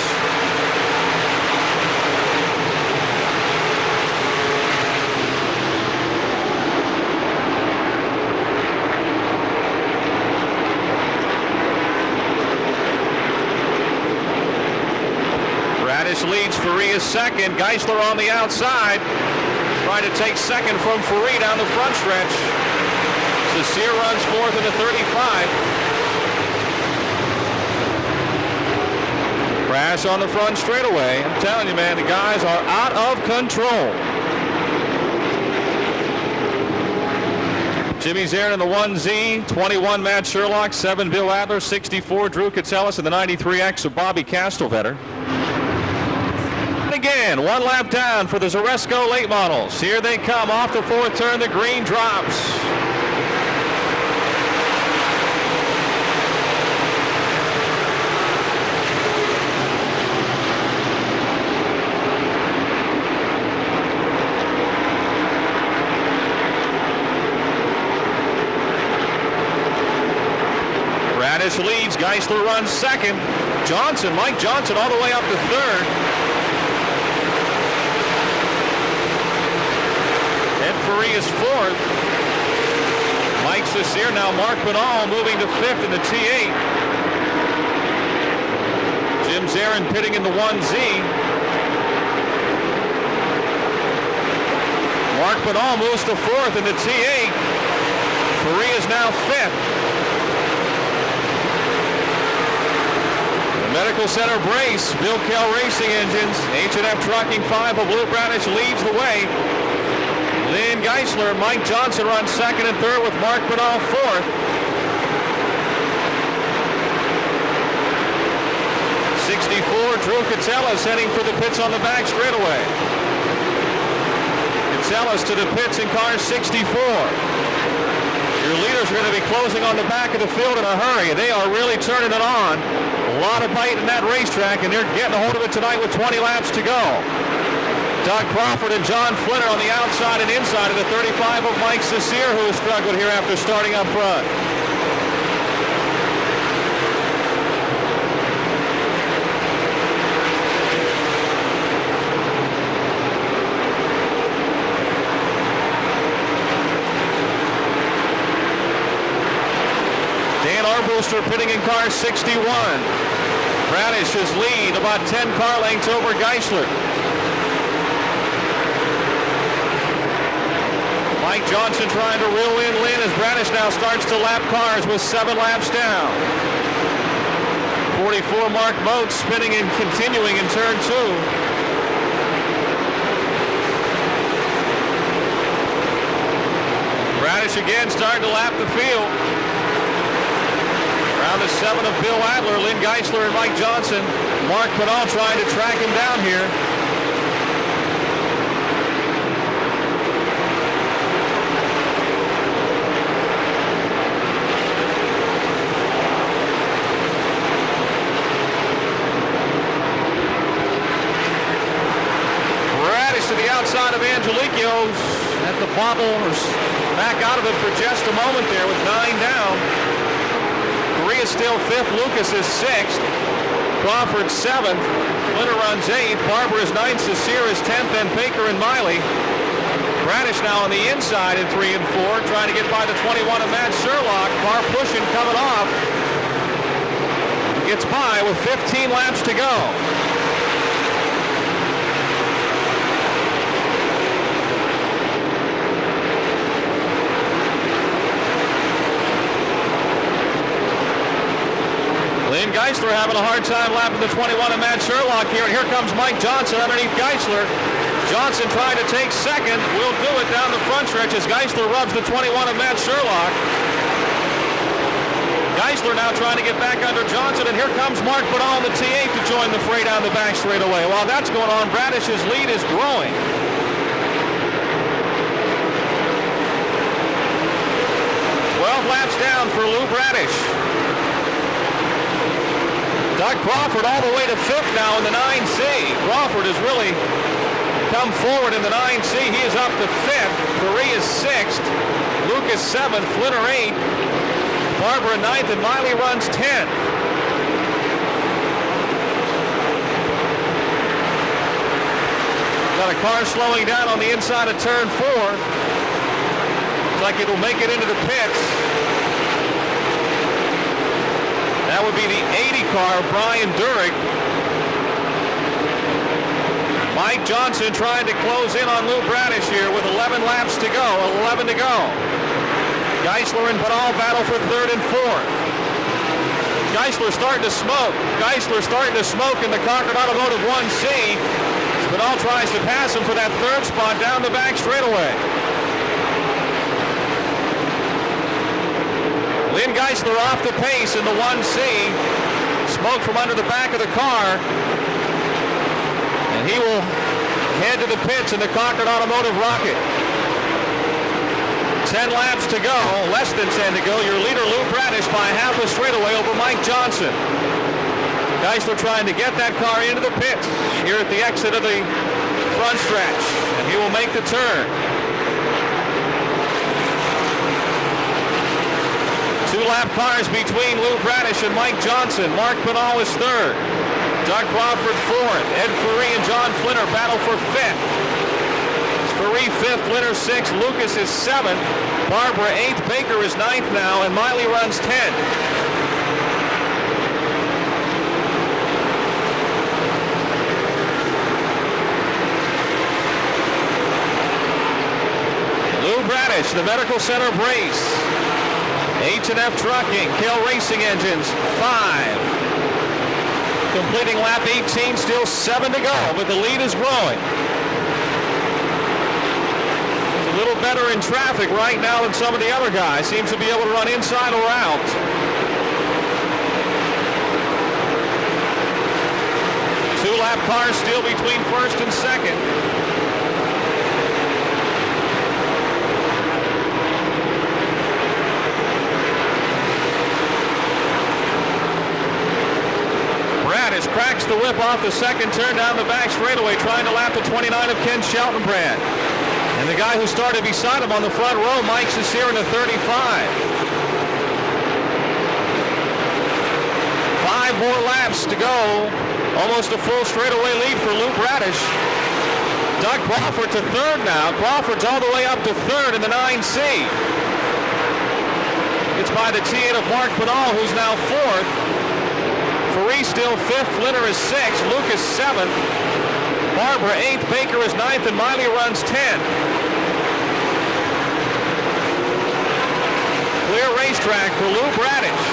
Radish leads, Ferree is second, Geisler on the outside, trying to take second from Ferree down the front stretch. Cecere runs fourth in the 35. Crash on the front straightaway. I'm telling you, man, the guys are out of control. Jimmy Zarin in the 1Z, 21 Matt Sherlock, 7 Bill Adler, 64 Drew Katselis, and the 93X of Bobby Castrovetter. And again, 1 lap down for the Zoresco late models. Here they come off the 4th turn. The green drops. Radish leads, Geisler runs second. Mike Johnson all the way up to 3rd. Ed Ferree is 4th. Mike Cecere, now Mark Pinal moving to 5th in the T8. Jim Zarin pitting in the 1Z. Mark Pinal moves to 4th in the T8. Ferree is now 5th. Medical Center brace, Bill Kell Racing Engines, H&F Trucking 5 of Blue Bradish leads the way. Lynn Geisler, Mike Johnson runs 2nd and 3rd with Mark Pinal 4th. 64, Drew Katselis heading for the pits on the back straightaway. Katselis to the pits in car 64. Your leaders are going to be closing on the back of the field in a hurry. They are really turning it on. A lot of bite in that racetrack, and they're getting a hold of it tonight with 20 laps to go. Doug Crawford and John Flinner on the outside and inside of the 35 of Mike Cecere, who has struggled here after starting up front. Booster pitting in car 61. Bradish's lead about 10 car lengths over Geisler. Mike Johnson trying to reel in Lynn as Bradish now starts to lap cars with 7 laps down. 44 Mark Motes spinning and continuing in turn 2. Bradish again starting to lap the field. Around the 7 of Bill Adler, Lynn Geisler and Mike Johnson. Mark Penal trying to track him down here. Bradish to the outside of Angeliquio's at the bobble, or back out of it for just a moment there with 9 down. Correa still 5th, Lucas is 6th, Crawford 7th, Flinter runs 8th, Barber is 9th, Cecere is 10th, and Baker and Miley. Bradish now on the inside in 3 and 4, trying to get by the 21 of Matt Sherlock. Car pushing, coming off. Gets by with 15 laps to go. Lynn Geisler having a hard time lapping the 21 of Matt Sherlock here. And here comes Mike Johnson underneath Geisler. Johnson trying to take second. Will do it down the front stretch as Geisler rubs the 21 of Matt Sherlock. Geisler now trying to get back under Johnson. And here comes Mark Penal on the T8 to join the fray down the back straightaway. While that's going on, Bradish's lead is growing. Laps down for Lou Bradish. Doug Crawford all the way to 5th now in the 9C. Crawford has really come forward in the 9C. He is up to 5th. Ferree is 6th. Lucas 7th. Flinter 8th. Barber 9th, and Miley runs 10th. Got a car slowing down on the inside of turn 4. Looks like it'll make it into the pits. That would be the 80 car, Brian Durig. Mike Johnson trying to close in on Lou Bradish here with 11 laps to go, 11 to go. Geisler and Penal battle for 3rd and 4th. Geisler starting to smoke. Geisler starting to smoke in the Concord Automotive 1C. Penal tries to pass him for that 3rd spot down the back straightaway. Lynn Geisler off the pace in the 1C. Smoke from under the back of the car. And he will head to the pits in the Concord Automotive Rocket. 10 laps to go, less than 10 to go. Your leader, Lou Bradish, by half a straightaway over Mike Johnson. Geisler trying to get that car into the pits here at the exit of the front stretch. And he will make the turn. 2-lap cars between Lou Bradish and Mike Johnson. Mark Penal is 3rd. Doug Crawford 4th. Ed Ferree and John Flinter battle for 5th. Ferree 5th, Flinter 6th. Lucas is 7th. Barbara 8th. Baker is 9th now, and Miley runs 10th. Lou Bradish, the Medical Center brace. H&F Trucking, Kell Racing Engines, 5. Completing lap 18, still 7 to go, but the lead is growing. He's a little better in traffic right now than some of the other guys. Seems to be able to run inside or out. Two-lap cars still between 1st and 2nd. Bradish cracks the whip off the 2nd turn down the back straightaway, trying to lap the 29 of Ken Sheltonbrand. And the guy who started beside him on the front row, Mike Cecere, in the 35. 5 more laps to go. Almost a full straightaway lead for Lou Bradish. Doug Crawford to 3rd now. Crawford's all the way up to 3rd in the 9C. It's by the T8 of Mark Penal, who's now 4th. Faree still 5th. Flinner is 6th. Lucas 7th. Barbara 8th. Baker is 9th. And Miley runs 10th. Clear racetrack for Lou Bradish.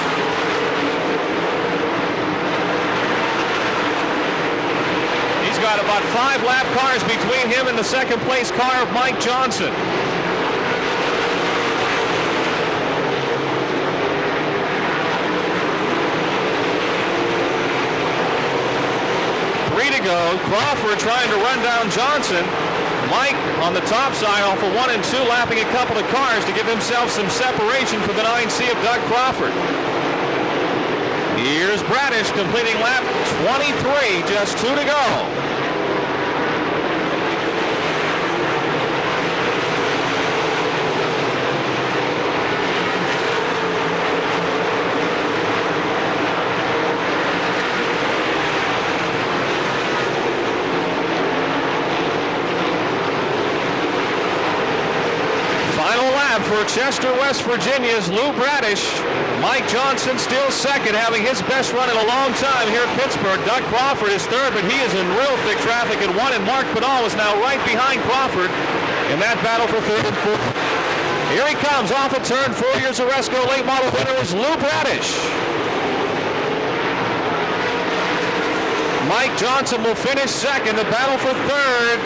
He's got about 5 lap cars between him and the second place car of Mike Johnson. To go. Crawford trying to run down Johnson. Mike on the top side off of 1 and 2, lapping a couple of cars to give himself some separation for the 9C of Doug Crawford. Here's Bradish completing lap 23, just 2 to go. For Chester, West Virginia's Lou Bradish. Mike Johnson still second, having his best run in a long time here at Pittsburgh. Doug Crawford is third, but he is in real thick traffic at 1, and Mark Penal is now right behind Crawford in that battle for 3rd and 4th. Here he comes off a turn 4. Your Zoresco late model winner is Lou Bradish. Mike Johnson will finish second. The battle for 3rd.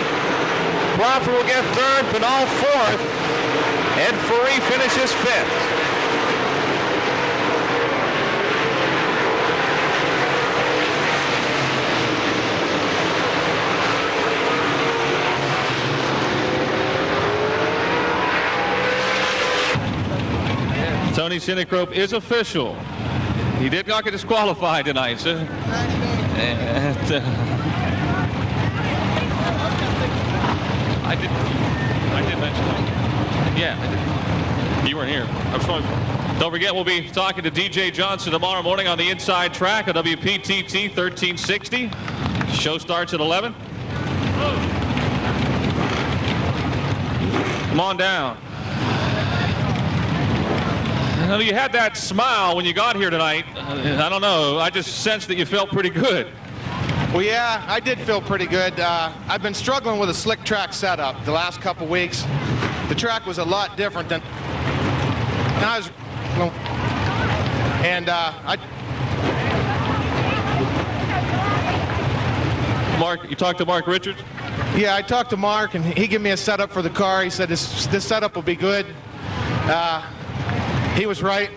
Crawford will get 3rd, Penal 4th. Ed Faree finishes 5th. Tony Sinicrope is official. He did not get disqualified tonight, sir. I did mention that. Yeah, you weren't here. I'm sorry. Don't forget, we'll be talking to DJ Johnson tomorrow morning on the inside track of WPTT 1360. Show starts at 11. Come on down. You had that smile when you got here tonight. I don't know. I just sensed that you felt pretty good. Well, yeah, I did feel pretty good. I've been struggling with a slick track setup the last couple weeks. The track was a lot different than I was, and Mark, you talked to Mark Richards? Yeah, I talked to Mark, and he gave me a setup for the car. He said this setup will be good. He was right.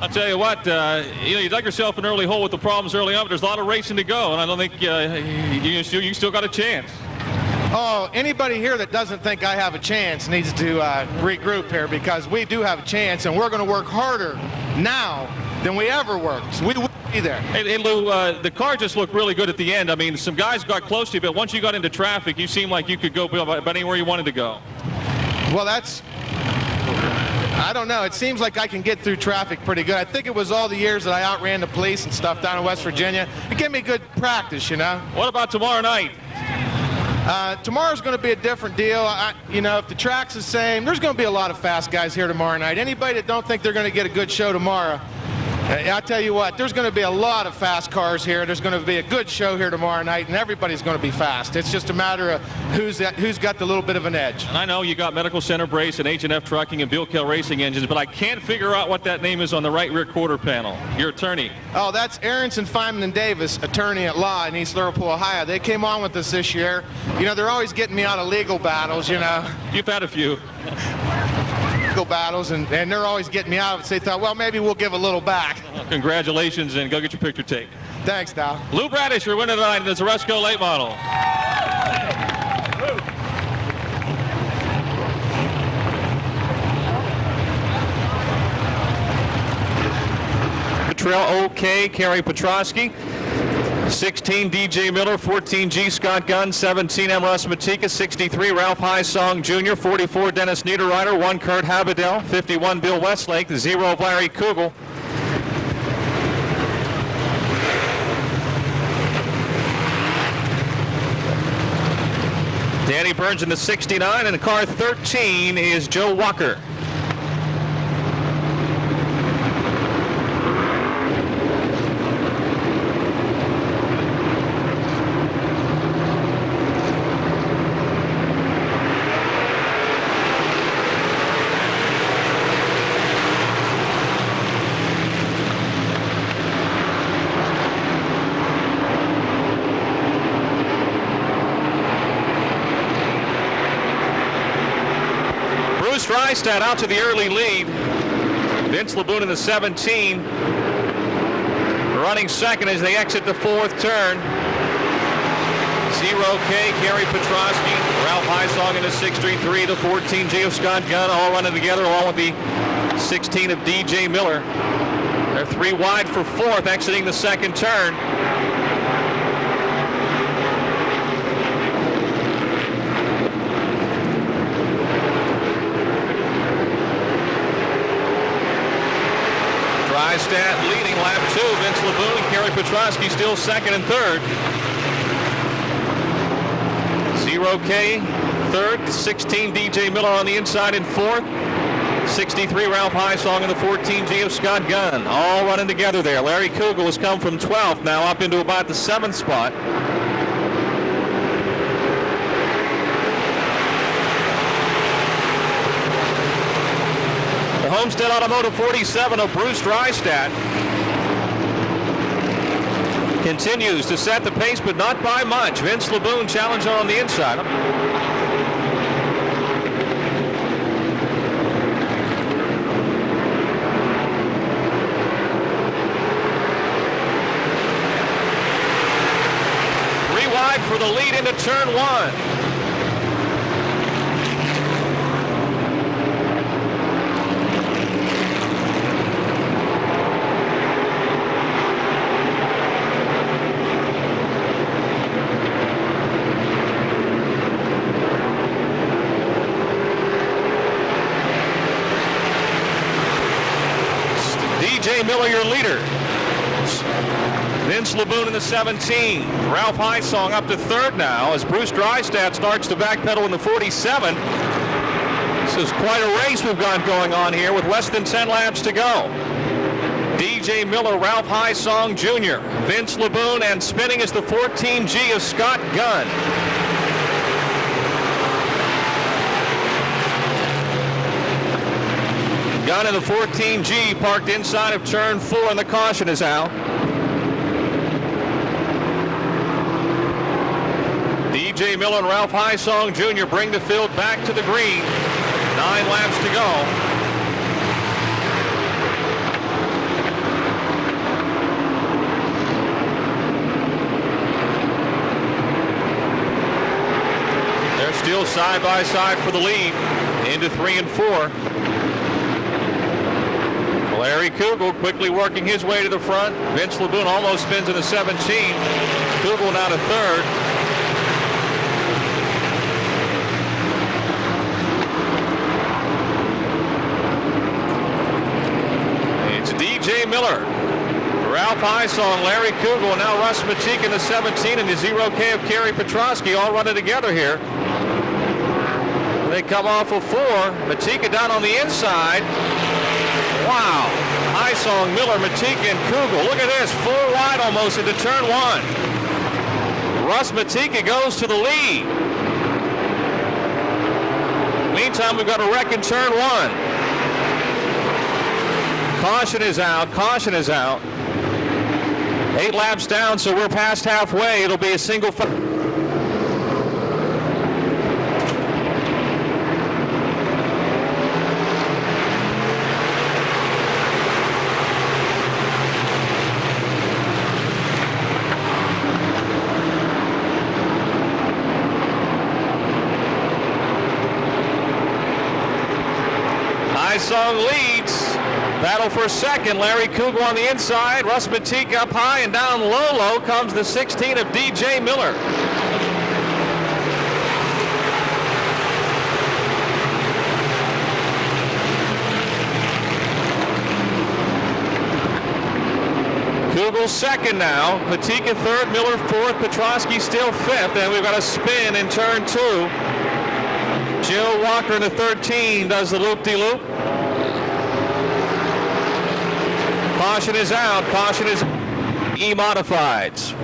I'll tell you what, you dug yourself an early hole with the problems early on, but there's a lot of racing to go, and I don't think you still got a chance. Oh, anybody here that doesn't think I have a chance needs to regroup here, because we do have a chance, and we're going to work harder now than we ever worked. So we will be there. Hey, Lou, the car just looked really good at the end. I mean, some guys got close to you, but once you got into traffic, you seemed like you could go about anywhere you wanted to go. Well, I don't know. It seems like I can get through traffic pretty good. I think it was all the years that I outran the police and stuff down in West Virginia. It gave me good practice, you know. What about tomorrow night? Tomorrow's going to be a different deal. If the track's the same, there's going to be a lot of fast guys here tomorrow night. Anybody that don't think they're going to get a good show tomorrow, I'll tell you what, there's going to be a lot of fast cars here. There's going to be a good show here tomorrow night, and everybody's going to be fast. It's just a matter of who's got the little bit of an edge. And I know you got Medical Center Brace and H&F Trucking and Bill-Kell Racing Engines, but I can't figure out what that name is on the right rear quarter panel. Your attorney. Oh, that's Aronson, Feynman, and Davis, attorney at law in East Liverpool, Ohio. They came on with us this year. You know, they're always getting me out of legal battles, you know. You've had a few. Battles, and they're always getting me out of it. So they thought, well, maybe we'll give a little back. Well, congratulations, and go get your picture taken. Thanks, Dow. Lou Bradish, your winner tonight in the Zoresco late model. Trail OK, Kerry Petrosky. 16, DJ Miller. 14, G. Scott Gunn. 17, M. Russ Matika. 63, Ralph Highsong Jr. 44, Dennis Niederreiter. 1, Kurt Habedel. 51, Bill Westlake. 0, Larry Kugel. Danny Burns in the 69, and car 13 is Joe Walker. Drystad out to the early lead. Vince LeBoon in the 17. Running second as they exit the fourth turn. K, Gary Petrosky, Ralph Heisong in the 633, the 14G of Scott Gunn, all running together along with the 16 of DJ Miller. They're 3 wide for fourth, exiting the second turn. Drystad leading lap 2. Vince LeBoon and Gary Petrosky still second and third. 0K third, 16 DJ Miller on the inside in fourth, 63 Ralph Heisong and the 14G of Scott Gunn, all running together there. Larry Kugel has come from 12th now up into about the 7th spot. The Homestead Automotive 47 of Bruce Drystad continues to set the pace, but not by much. Vince LeBoon challenging on the inside. Three wide for the lead into turn 1. DJ Miller, your leader. Vince LeBoon in the 17. Ralph Heisong up to third now as Bruce Drystad starts to backpedal in the 47. This is quite a race we've got going on here with less than 10 laps to go. DJ Miller, Ralph Heisong Jr., Vince LeBoon, and spinning is the 14G of Scott Gunn. Gunn in the 14G parked inside of turn 4, and the caution is out. DJ Miller and Ralph Heisong Jr. bring the field back to the green. 9 laps to go. They're still side by side for the lead into 3 and 4. Larry Kugel quickly working his way to the front. Vince LeBoon almost spins in the 17. Kugel now to third. It's DJ Miller, Ralph Heisong, Larry Kugel, and now Russ Matika in the 17 and the 0K of Gary Petrosky all running together here. They come off of 4. Matika down on the inside. Wow. Heisong, Miller, Matika, and Kugel. Look at this. 4 wide almost into turn 1. Russ Matika goes to the lead. Meantime, we've got a wreck in turn 1. Caution is out. Caution is out. 8 laps down, so we're past halfway. It'll be a single. Heisong leads. Battle for second. Larry Kugel on the inside. Russ Matika up high, and down low comes the 16 of DJ Miller. Kugel second now. Matika third. Miller fourth. Petrosky still fifth. And we've got a spin in turn 2. Joe Walker in the 13 does the loop-de-loop. Caution is out. Caution is E-modifieds.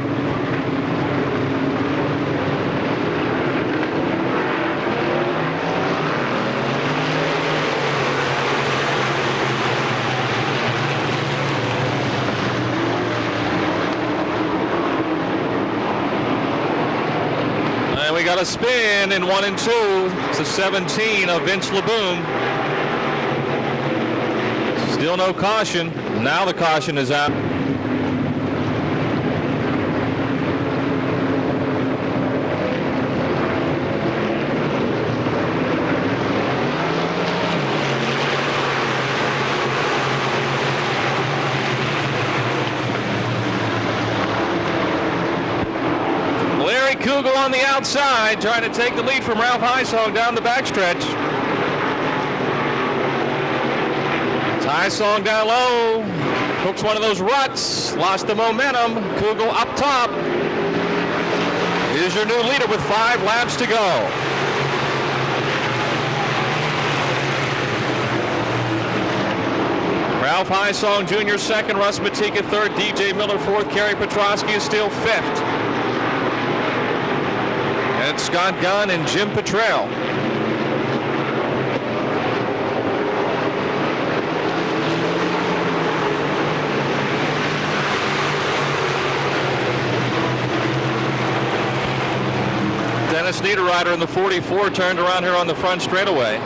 And we got a spin in 1 and 2. It's a 17 of Vince LeBoom. Still no caution. Now the caution is out. Kugel on the outside, trying to take the lead from Ralph Hysong down the backstretch. Hysong down low, hooks one of those ruts, lost the momentum. Kugel up top. Here's your new leader with 5 laps to go. Ralph Hysong Jr. second, Russ Matika third, DJ Miller fourth, Kerry Petrosky is still fifth. And Scott Gunn and Jim Petrell. Dennis Niederreiter in the 44 turned around here on the front straightaway.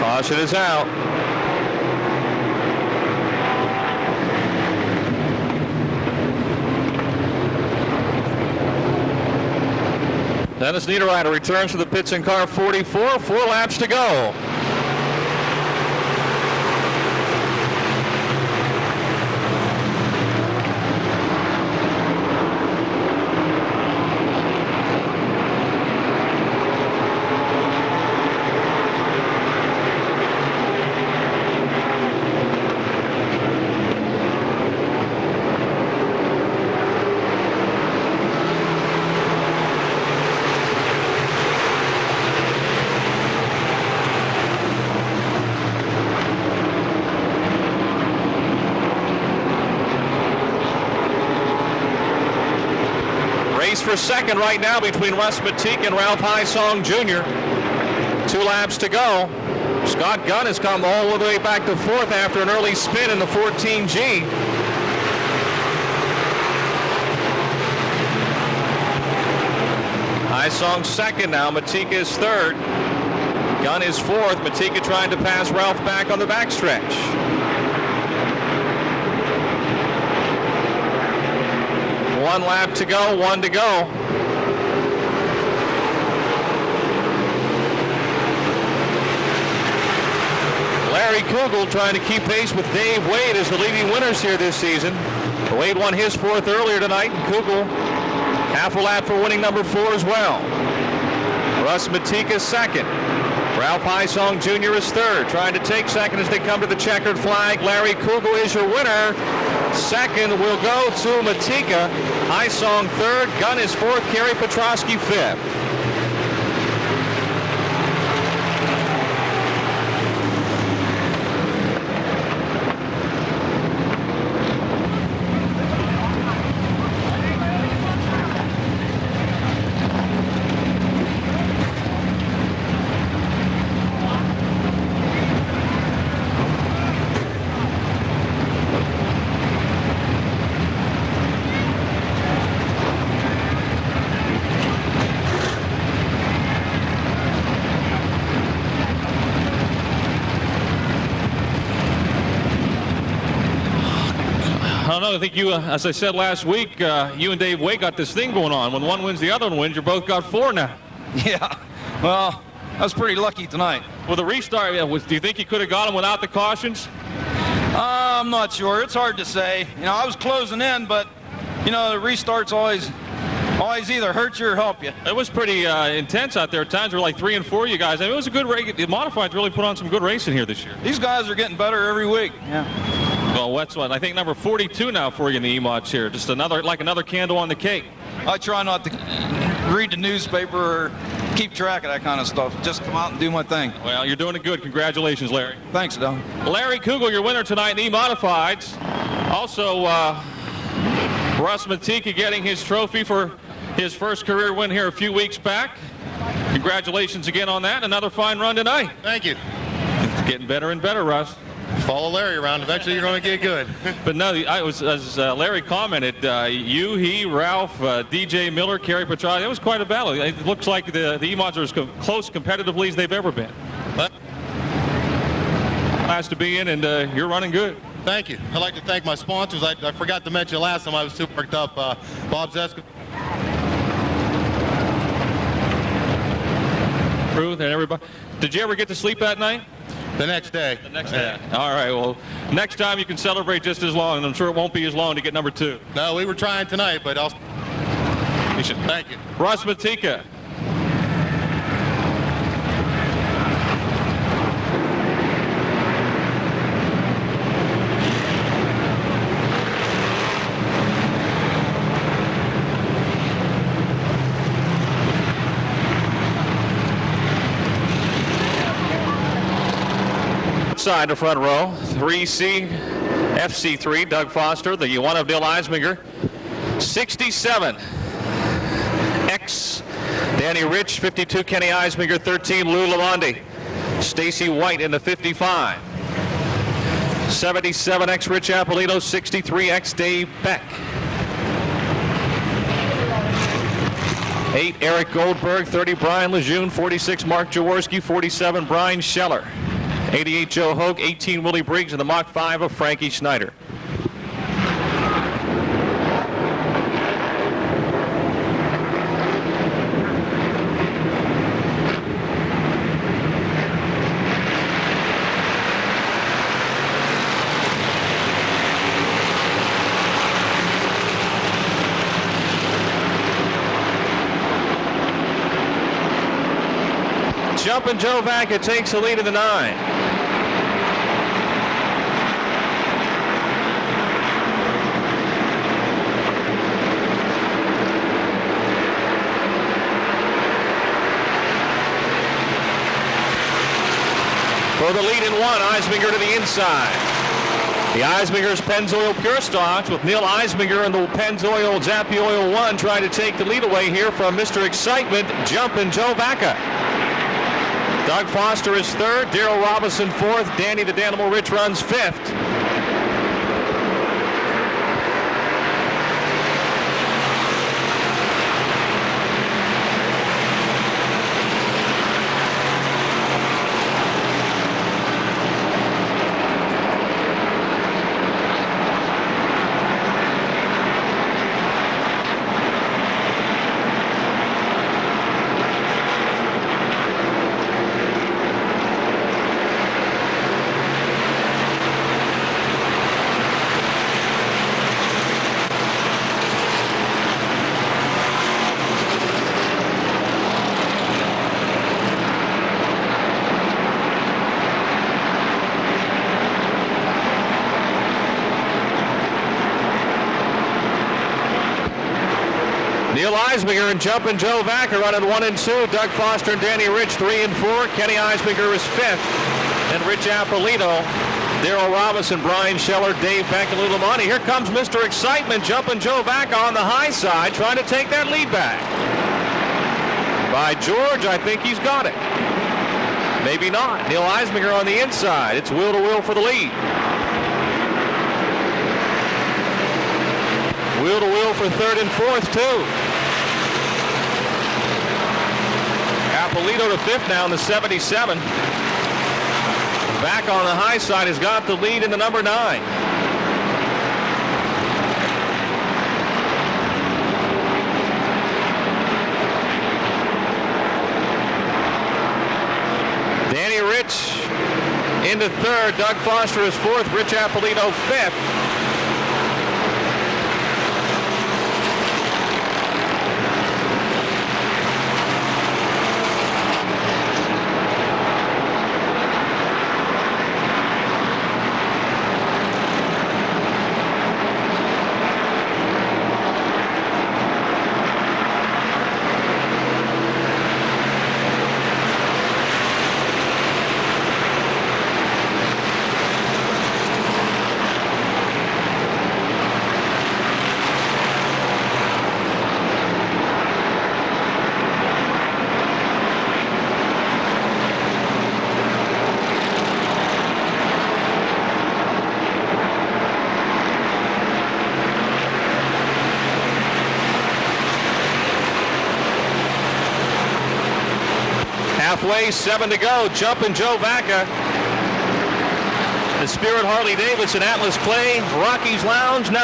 Caution is out. Dennis Niederreiter returns to the pits in car 44, 4 laps to go. For second right now between Russ Matika and Ralph Hysong Jr. 2 laps to go. Scott Gunn has come all the way back to fourth after an early spin in the 14G. Hysong second now. Matika is third. Gunn is fourth. Matika trying to pass Ralph back on the backstretch. One lap to go, 1 to go. Larry Kugel trying to keep pace with Dave Wade as the leading winners here this season. Wade won his 4th earlier tonight, and Kugel half a lap for winning number 4 as well. Russ Matika second. Ralph Hysong Jr. is third, trying to take second as they come to the checkered flag. Larry Kugel is your winner. Second will go to Matika. Hysong third. Gunn is fourth. Kerry Petrosky fifth. I think you, as I said last week, you and Dave Wade got this thing going on. When one wins, the other one wins. You both got 4 now. Yeah, well, I was pretty lucky tonight. Well, the restart, do you think you could have got him without the cautions? I'm not sure. It's hard to say. You know, I was closing in, but, you know, the restarts always either hurt you or help you. It was pretty intense out there. At times, we were like 3 and 4, you guys. I mean, it was a good race. The Modifieds really put on some good racing here this year. These guys are getting better every week. Yeah. Well, what's what? I think number 42 now for you in the E-Mods here. Just another candle on the cake. I try not to read the newspaper or keep track of that kind of stuff. Just come out and do my thing. Well, you're doing it good. Congratulations, Larry. Thanks, Don. Larry Kugel, your winner tonight in E-Modifieds. Also, Russ Matika getting his trophy for his first career win here a few weeks back. Congratulations again on that. Another fine run tonight. Thank you. It's getting better and better, Russ. Follow Larry around. Eventually, you're going to get good. But no, as Larry commented, you, he, Ralph, DJ Miller, Kerry Petrarca, it was quite a battle. It looks like the E-Mods are as close competitively as they've ever been. But Nice to be in, and you're running good. thank you. I'd like to thank my sponsors. I forgot to mention last time I was super worked up. Bob Zoresco. Ruth and everybody. Did you ever get to sleep that night? The next day. The next day. All right. Well, next time you can celebrate just as long, and I'm sure it won't be as long to get number 2. No, we were trying tonight, but I'll. Thank you. Russ Matika. Side to front row, 3C, FC3, Doug Foster, the one of Neil Eisminger. 67, X, Danny Rich, 52, Kenny Eisminger, 13, Lou Lamonde. Stacy White in the 55. 77, X, Rich Appolito, 63, X, Dave Beck. 8, Eric Goldberg, 30, Brian Lejeune, 46, Mark Jaworski, 47, Brian Scheller. 88, Joe Hogue, 18, Willie Briggs, and the Mach 5 of Frankie Schneider. Jumpin' Joe Vaca takes the lead in the 9. For the lead in 1, Eisminger to the inside. The Eisminger's Pennzoil Pure Stocks with Neil Eisminger and the Pennzoil Zappy Oil 1 trying to take the lead away here from Mr. Excitement, Jumpin' Joe Vaca. Doug Foster is 3rd, Darrell Robinson 4th, Danny the Danimal Rich runs 5th. Neil Eisminger and Jumpin' Joe Vaca running 1 and 2. Doug Foster and Danny Rich 3 and 4. Kenny Eisminger is 5th. And Rich Appolito, Darrell Robinson, Brian Scheller, Dave Beck, and Lou Lamonte. Here comes Mr. Excitement, Jumpin' Joe Vaca on the high side, trying to take that lead back. By George, I think he's got it. Maybe not. Neil Eisminger on the inside. It's wheel to wheel for the lead. Wheel to wheel for 3rd and 4th, too. Appolito to 5th now in the 77. Back on the high side has got the lead in the number 9. Danny Rich into 3rd. Doug Foster is 4th. Rich Appolito 5th. halfway, 7 to go. Jumpin' Joe Vaca. The Spirit Harley Davidson Atlas Clay Rockies Lounge 9.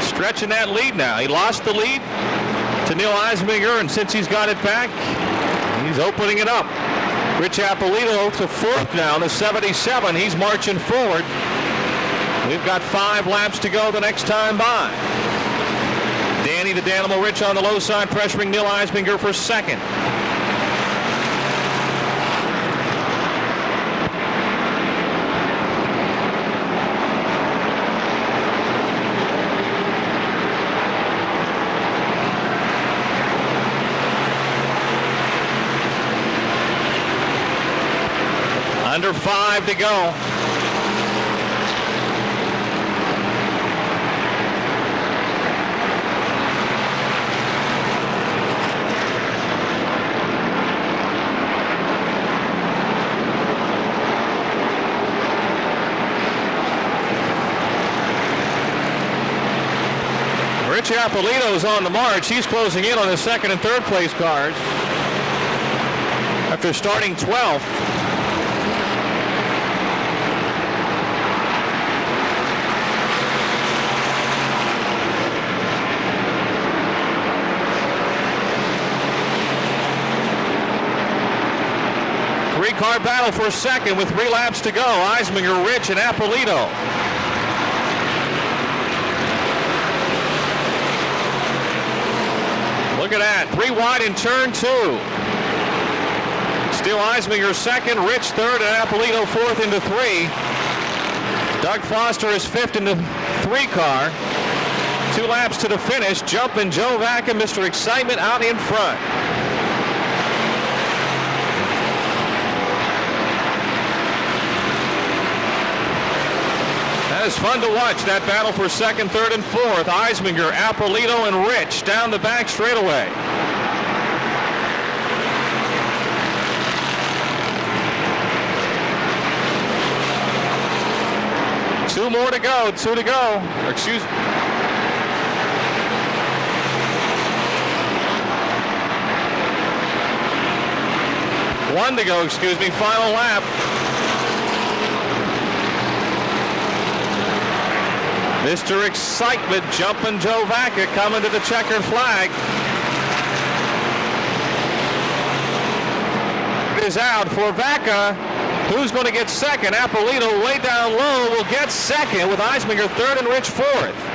Stretching that lead now. He lost the lead to Neil Eisminger, and since he's got it back, he's opening it up. Rich Appolito to 4th now to 77. He's marching forward. We've got 5 laps to go the next time by. Danny the Danimal Rich on the low side, pressuring Neil Eisminger for 2nd. Under 5 to go. Rich Appolito's on the march. He's closing in on his 2nd and 3rd place cars after starting 12th. Three-car battle for 2nd with 3 laps to go. Eisminger, Rich, and Appolito. Look at that. 3 wide in turn 2. Still Eisminger 2nd, Rich 3rd, and Appolito 4th into 3. Doug Foster is 5th in the 3-car. 2 laps to the finish. Jumpin' Joe Vaca, Mr. Excitement, out in front. It's fun to watch that battle for 2nd, 3rd, and 4th. Eisminger, Appolito, and Rich down the back straightaway. Two more to go. 2 to go. Excuse me. One to go. Excuse me. Final lap. Mr. Excitement, Jumpin' Joe Vaca coming to the checkered flag. It is out for Vaca. Who's going to get 2nd? Appolito way down low will get 2nd with Eisminger 3rd and Rich 4th.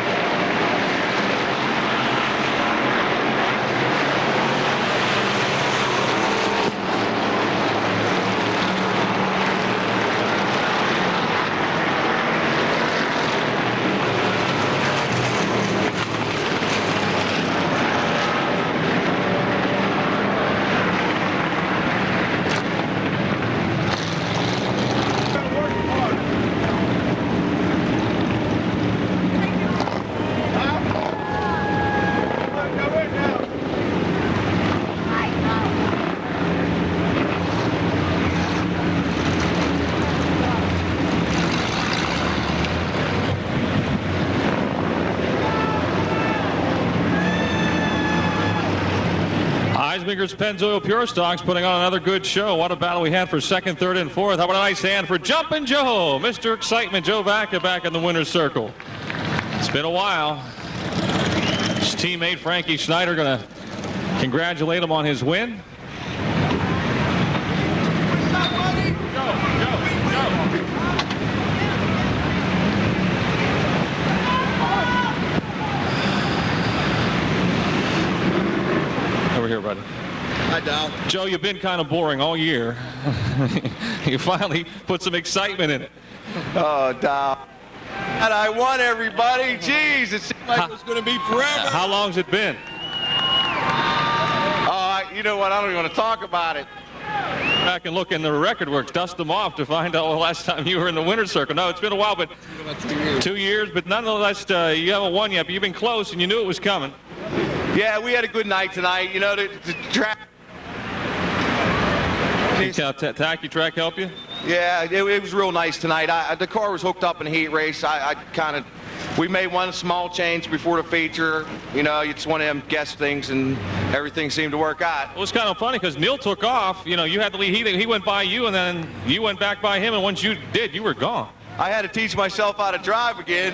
Eisminger's Pennzoil Pure Stocks putting on another good show. What a battle we had for 2nd, 3rd, and 4th. How about a nice hand for Jumpin' Joe, Mr. Excitement, Joe Vaca back in the winner's circle. It's been a while. His teammate Frankie Schneider going to congratulate him on his win. Here, buddy. Hi, Dal. Joe, you've been kind of boring all year. You finally put some excitement in it. Oh, Dal. And I won, everybody. Jeez, it seemed like it was going to be forever. How long's it been? You know what? I don't even want to talk about it. Back and look in the record works, dust them off to find out the last time you were in the winner's circle. No, it's been a while, but 2 years. But nonetheless, you haven't won yet, but you've been close, and you knew it was coming. Yeah, we had a good night tonight. You know, the track. Did tacky track help you? Yeah, it was real nice tonight. The car was hooked up in a heat race. I kind of we made one small change before the feature. You know, it's one of them guess things, and everything seemed to work out. It was kind of funny because Neil took off. You know, you had the lead. He went by you, and then you went back by him. And once you did, you were gone. I had to teach myself how to drive again.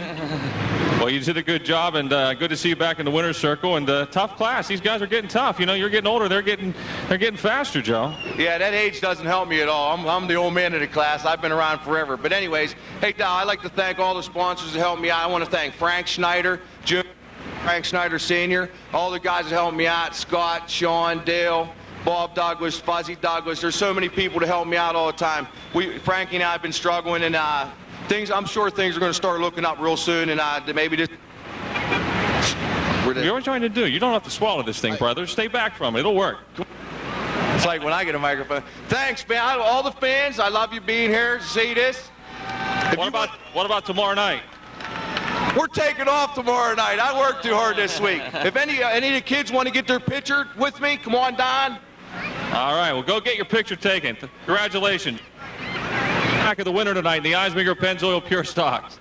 Well, you did a good job, and good to see you back in the winner's circle. And tough class. These guys are getting tough. You know, you're getting older. They're getting faster, Joe. Yeah, that age doesn't help me at all. I'm the old man of the class. I've been around forever. But anyways, hey, Dow, I'd like to thank all the sponsors that helped me out. I want to thank Frank Schneider, Jr., Frank Schneider Sr., all the guys that helped me out, Scott, Sean, Dale, Bob Douglas, Fuzzy Douglas. There's so many people to help me out all the time. Frankie and I have been struggling, and I'm sure things are going to start looking up real soon, and maybe this. You're always trying to do. You don't have to swallow this thing, brother. Stay back from it. It'll work. It's like when I get a microphone. Thanks, man. All the fans, I love you being here to see this. What about tomorrow night? We're taking off tomorrow night. I worked too hard this week. If any of the kids want to get their picture with me, come on down. All right. Well, go get your picture taken. Congratulations. Back of the winner tonight in the Eisminger Pennzoil Pure Stocks.